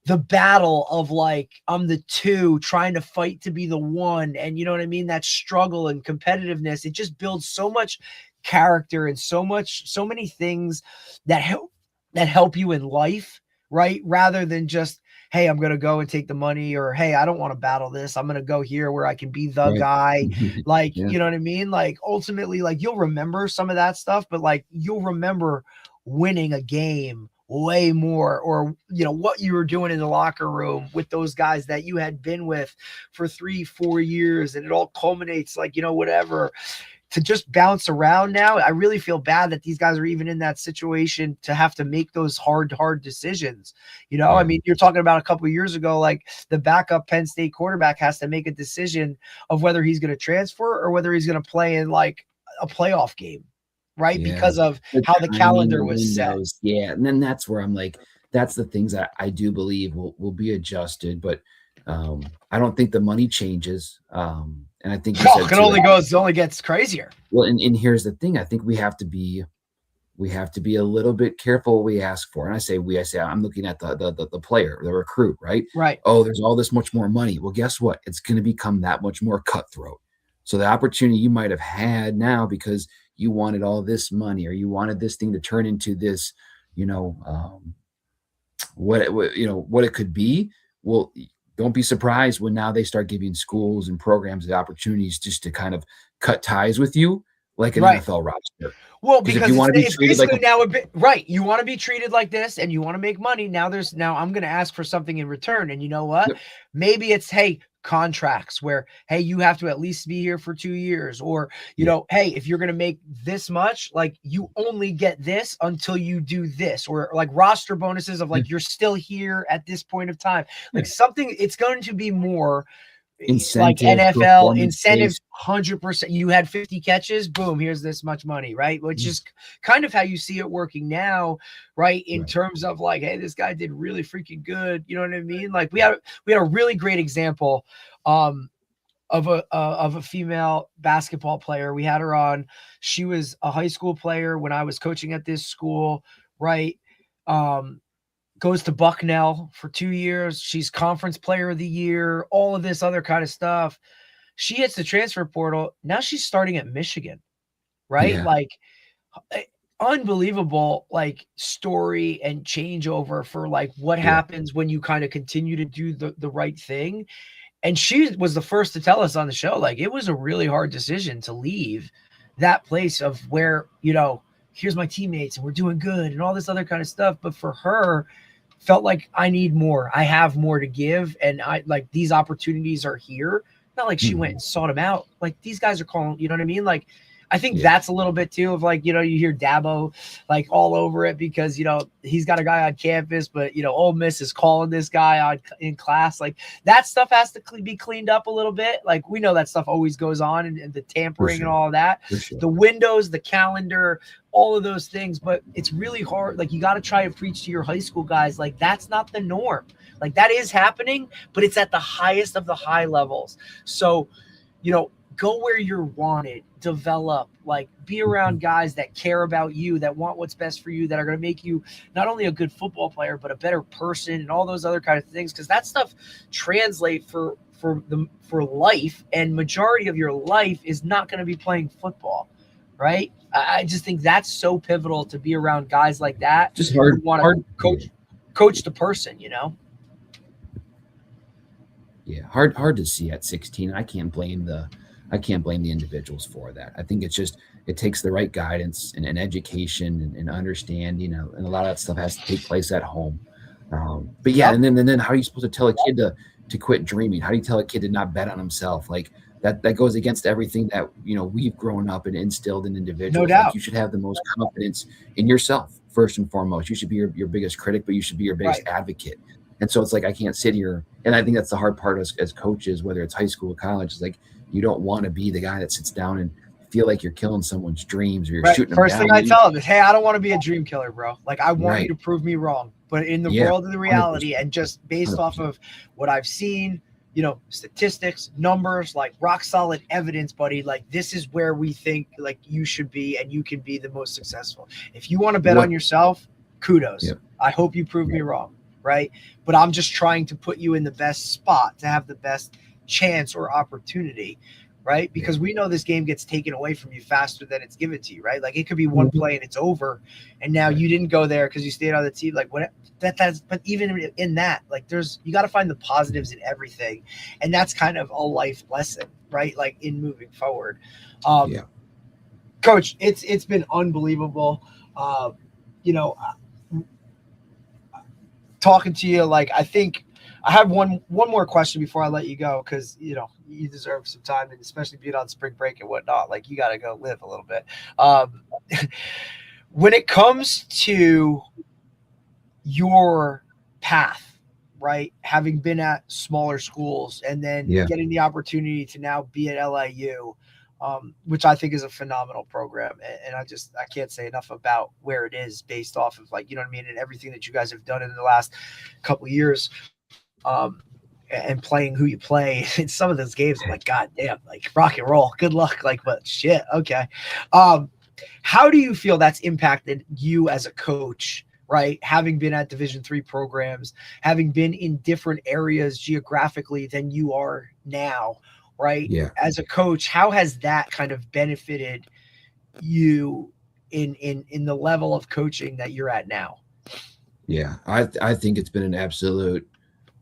the battle of, like, I'm the two trying to fight to be the one, and you know what I mean? That struggle and competitiveness, it just builds so much character and so many things that help you in life, right? Rather than just, hey, I'm going to go and take the money, or, hey, I don't want to battle this. I'm going to go here where I can be the guy. Like, you know what I mean? Like, ultimately, like, you'll remember some of that stuff, but like, you'll remember winning a game way more, or, you know, what you were doing in the locker room with those guys that you had been with for 3-4 years. And it all culminates, like, you know, whatever. To just bounce around now, I really feel bad that these guys are even in that situation to have to make those hard decisions. You know, I mean, you're talking about a couple of years ago, like, the backup Penn State quarterback has to make a decision of whether he's going to transfer or whether he's going to play in, like, a playoff game, right? Because of how the calendar was set. Yeah, and then that's where I'm like, that's the things that I do believe will be adjusted, but I don't think the money changes. And I think it only gets crazier. Well, and here's the thing. I think we have to be a little bit careful what we ask for. And I say I'm looking at the player, the recruit, right? Right. Oh, there's all this much more money. Well, guess what? It's going to become that much more cutthroat. So the opportunity you might have had now because you wanted all this money, or you wanted this thing to turn into this, you know, what it could be. Well, don't be surprised when now they start giving schools and programs the opportunities just to kind of cut ties with you like an NFL roster. Well, because you want to be treated like now a bit, right. You want to be treated like this, and you want to make money. Now I'm going to ask for something in return. And you know what? Maybe it's, hey, contracts where, hey, you have to at least be here for 2 years, or, you know, hey, if you're going to make this much, like you only get this until you do this, or like roster bonuses of like, you're still here at this point of time, like something, it's going to be more like NFL incentives, 100%. You had 50 catches, boom, here's this much money, right? Which is kind of how you see it working now, right? In terms of like, hey, this guy did really freaking good. You know what I mean? Like we had a really great example of a female basketball player. We had her on. She was a high school player when I was coaching at this school, right? Goes to Bucknell for 2 years. She's conference player of the year, all of this other kind of stuff. She hits the transfer portal. Now she's starting at Michigan, right? Yeah. Like unbelievable, like story and changeover for like what happens when you kind of continue to do the right thing. And she was the first to tell us on the show, like it was a really hard decision to leave that place of where, you know, here's my teammates and we're doing good and all this other kind of stuff. But for her, felt like I need more. I have more to give. And I like these opportunities are here. Not like she went and sought them out. Like these guys are calling, you know what I mean? Like, I think that's a little bit too of like, you know, you hear Dabo like all over it because, you know, he's got a guy on campus, but, you know, Ole Miss is calling this guy in class. Like that stuff has to be cleaned up a little bit. Like we know that stuff always goes on and the tampering and all of that, the windows, the calendar, all of those things. But it's really hard. Like you got to try to preach to your high school guys. Like that's not the norm. Like that is happening, but it's at the highest of the high levels. So, you know, go where you're wanted, develop, like be around guys that care about you, that want what's best for you, that are going to make you not only a good football player, but a better person and all those other kind of things. Cause that stuff translate for life, and majority of your life is not going to be playing football. Right. I just think that's so pivotal to be around guys like that. Just hard to coach the person, you know? Yeah. Hard to see at 16. I can't blame the individuals for that. I think it's just, it takes the right guidance and education and understanding, and a lot of that stuff has to take place at home. But yeah, and then how are you supposed to tell a kid to quit dreaming? How do you tell a kid to not bet on himself? Like that goes against everything that, you know, we've grown up and instilled in individuals. No doubt. Like you should have the most confidence in yourself first and foremost. You should be your biggest critic, but you should be your biggest advocate. And so it's like, I can't sit here. And I think that's the hard part as coaches, whether it's high school or college, is like, you don't want to be the guy that sits down and feel like you're killing someone's dreams or you're shooting them First down. thing I tell them is, hey, I don't want to be a dream killer, bro. Like I want you to prove me wrong, but in the world of the reality 100%. And just based 100%. Off of what I've seen, you know, statistics, numbers, like rock solid evidence, buddy, like this is where we think like you should be and you can be the most successful. If you want to bet on yourself, kudos. I hope you prove me wrong. Right. But I'm just trying to put you in the best spot to have the best chance or opportunity, right? Because we know this game gets taken away from you faster than it's given to you, right? Like it could be one play and it's over, and now you didn't go there because you stayed on the team. Like what that's, but even in that, like you got to find the positives in everything, and that's kind of a life lesson, right? Like in moving forward. Coach, it's been unbelievable. You know, talking to you, like I think I have one more question before I let you go, because you know you deserve some time, and especially being on spring break and whatnot, like you got to go live a little bit. When it comes to your path, right, having been at smaller schools and then getting the opportunity to now be at LIU, which I think is a phenomenal program. And I can't say enough about where it is based off of, like, you know what I mean, and everything that you guys have done in the last couple of years, and playing who you play in some of those games. I'm like, God damn, like rock and roll, good luck. Like, but shit. Okay. How do you feel that's impacted you as a coach, right? Having been at Division III programs, having been in different areas geographically than you are now, right? Yeah. As a coach, how has that kind of benefited you in the level of coaching that you're at now? Yeah, I think it's been an absolute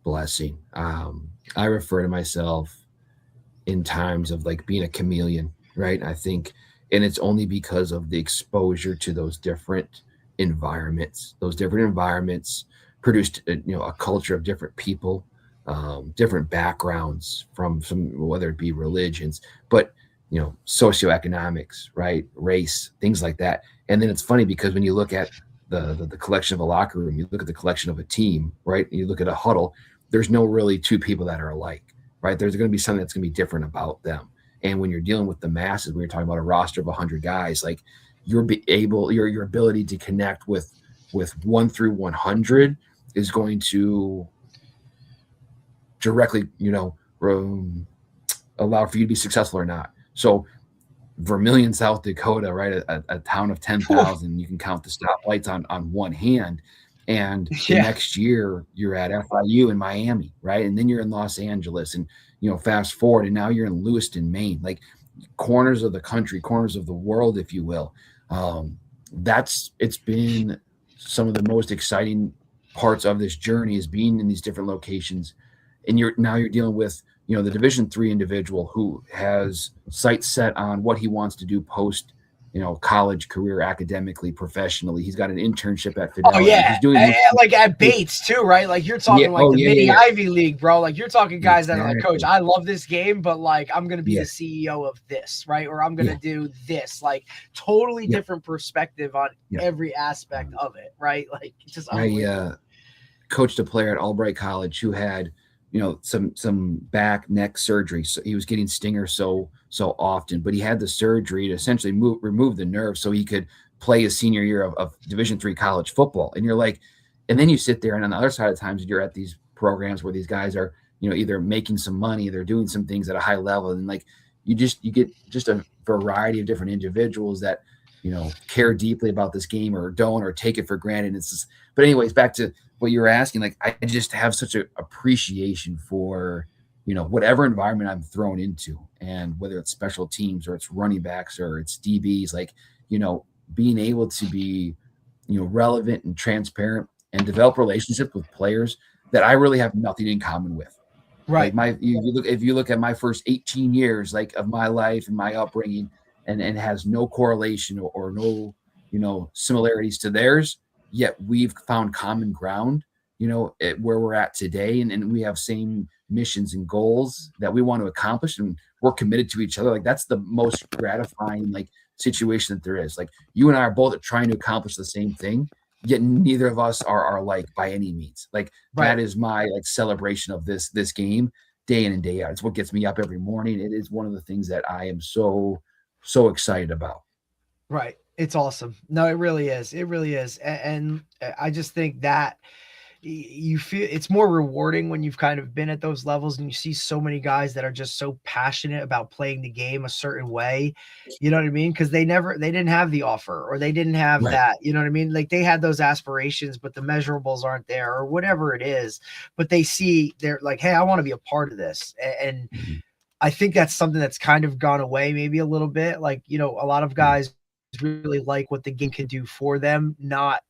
blessing. I refer to myself in times of like being a chameleon, right? I think, and it's only because of the exposure to those different environments. Those different environments produced, a culture of different people, different backgrounds from some, whether it be religions, but socioeconomics, right? Race, things like that. And then it's funny because when you look at the collection of a locker room, you look at the collection of a team, right? You look at a huddle, there's no really two people that are alike, right? There's going to be something that's going to be different about them. And when you're dealing with the masses, when you're talking about a roster of 100 guys, like your ability to connect with 1 through 100 is going to directly, allow for you to be successful or not. So Vermilion, South Dakota, right? A town of 10,000, you can count the stoplights on one hand. And the next year you're at FIU in Miami, right? And then you're in Los Angeles, and, fast forward, and now you're in Lewiston, Maine, like corners of the country, corners of the world, if you will. It's been some of the most exciting parts of this journey, is being in these different locations. And you're dealing with, the Division III individual who has sights set on what he wants to do post, college career, academically, professionally. He's got an internship at Fidelity. Oh yeah, he's doing like at Bates too, right? Like you're talking mini Ivy League, bro. Like you're talking guys that are like, Coach, I love this game, but like I'm gonna be the CEO of this, right? Or I'm gonna do this. Like totally different perspective on every aspect of it, right? Like it's just I coached a player at Albright College who had some back neck surgery. So he was getting stingers so often, but he had the surgery to essentially remove the nerve so he could play his senior year of Division III college football. And you're like, and then you sit there, and on the other side of times you're at these programs where these guys are, either making some money, they're doing some things at a high level. And like, you get just a variety of different individuals that, care deeply about this game or don't, or take it for granted. But anyways, back to what you were asking, like, I just have such an appreciation for, whatever environment I'm thrown into, and whether it's special teams or it's running backs or it's DBs, like, being able to be, relevant and transparent and develop relationships with players that I really have nothing in common with. Right. Like if you look at my first 18 years, like, of my life and my upbringing, and has no correlation or no, similarities to theirs, yet we've found common ground, at where we're at today. And we have same missions and goals that we want to accomplish, and we're committed to each other. Like, that's the most gratifying, like, situation that there is. Like, you and I are both trying to accomplish the same thing, yet neither of us are like by any means. Like, that is my, like, celebration of this game day in and day out. It's what gets me up every morning. It is one of the things that I am so excited about. Right. It's awesome. No, it really is. It really is. And I just think that you feel it's more rewarding when you've kind of been at those levels and you see so many guys that are just so passionate about playing the game a certain way. You know what I mean? Because they didn't have the offer, or they didn't have that. You know what I mean? Like, they had those aspirations, but the measurables aren't there, or whatever it is. But they're like, hey, I want to be a part of this. And I think that's something that's kind of gone away maybe a little bit. Like, a lot of guys really like what the game can do for them, not,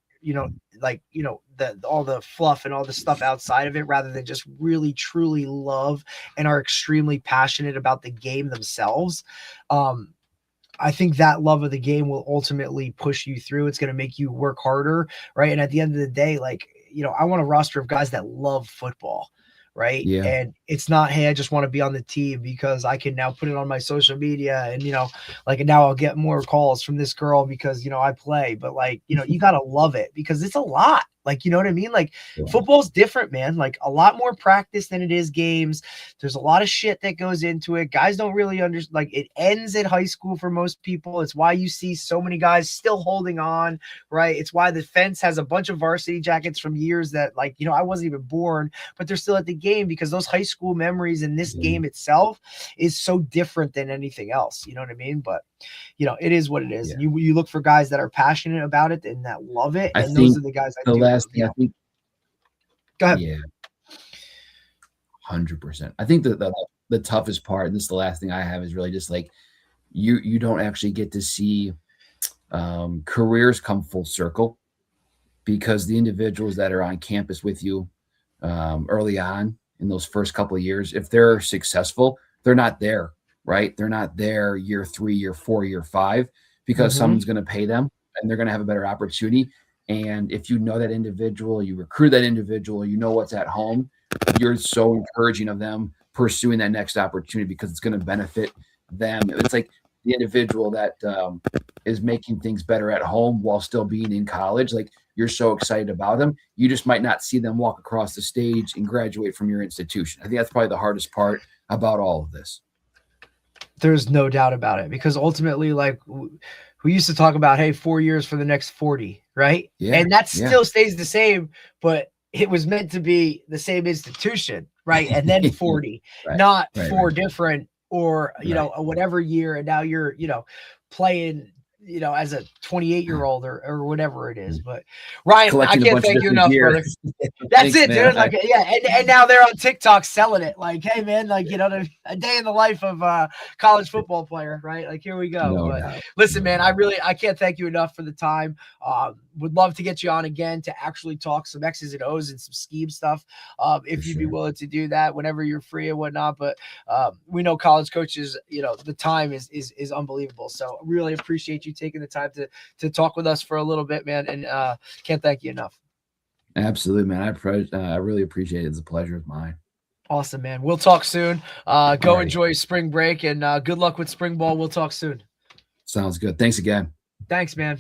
all the fluff and all the stuff outside of it, rather than just really truly love and are extremely passionate about the game themselves. I think that love of the game will ultimately push you through. It's going to make you work harder. Right. And at the end of the day, like, I want a roster of guys that love football. Right. Yeah. And it's not, hey, I just want to be on the team because I can now put it on my social media and, and now I'll get more calls from this girl because, I play. But like, you got to love it because it's a lot. Like, you know what I mean? Like, football's different, man. Like, a lot more practice than it is games. There's a lot of shit that goes into it. Guys don't really understand. Like, it ends at high school for most people. It's why you see so many guys still holding on, right? It's why the fence has a bunch of varsity jackets from years that, like, I wasn't even born, but they're still at the game because those high school memories in this game itself is so different than anything else. You know what I mean? But, it is what it is. Yeah. You look for guys that are passionate about it and that love it. And those are the guys that do. I think, go ahead. Yeah, 100%. I think the toughest part, and this is the last thing I have, is really just like you don't actually get to see careers come full circle, because the individuals that are on campus with you early on in those first couple of years, if they're successful, they're not there, right? They're not there year 3, year 4, year 5, because someone's going to pay them and they're going to have a better opportunity. And if you know that individual, you recruit that individual, you know what's at home, you're so encouraging of them pursuing that next opportunity because it's going to benefit them. It's like the individual that is making things better at home while still being in college. Like, you're so excited about them. You just might not see them walk across the stage and graduate from your institution. I think that's probably the hardest part about all of this. There's no doubt about it, because ultimately, like, we used to talk about, hey, 4 years for the next 40, right? Yeah, and that still stays the same, but it was meant to be the same institution, right? And then 40, not four different, or, you know, whatever year. And now you're, you know, playing, you know, as a 28-year-old or whatever it is. But Ryan, I can't thank you enough, brother. That's it, dude. Like, yeah. And now they're on TikTok selling it. Like, hey man, like, you know, a day in the life of a college football player, right? Like, here we go. Listen, man, I can't thank you enough for the time. Would love to get you on again to actually talk some X's and O's and some scheme stuff. If you'd be willing to do that whenever you're free and whatnot. But we know college coaches, you know, the time is unbelievable. So really appreciate you taking the time to talk with us for a little bit, man. And can't thank you enough. Absolutely, man. I really appreciate it. It's a pleasure of mine. Awesome, man. We'll talk soon. Go enjoy spring break, and good luck with spring ball. We'll talk soon. Sounds good. Thanks again. Thanks, man.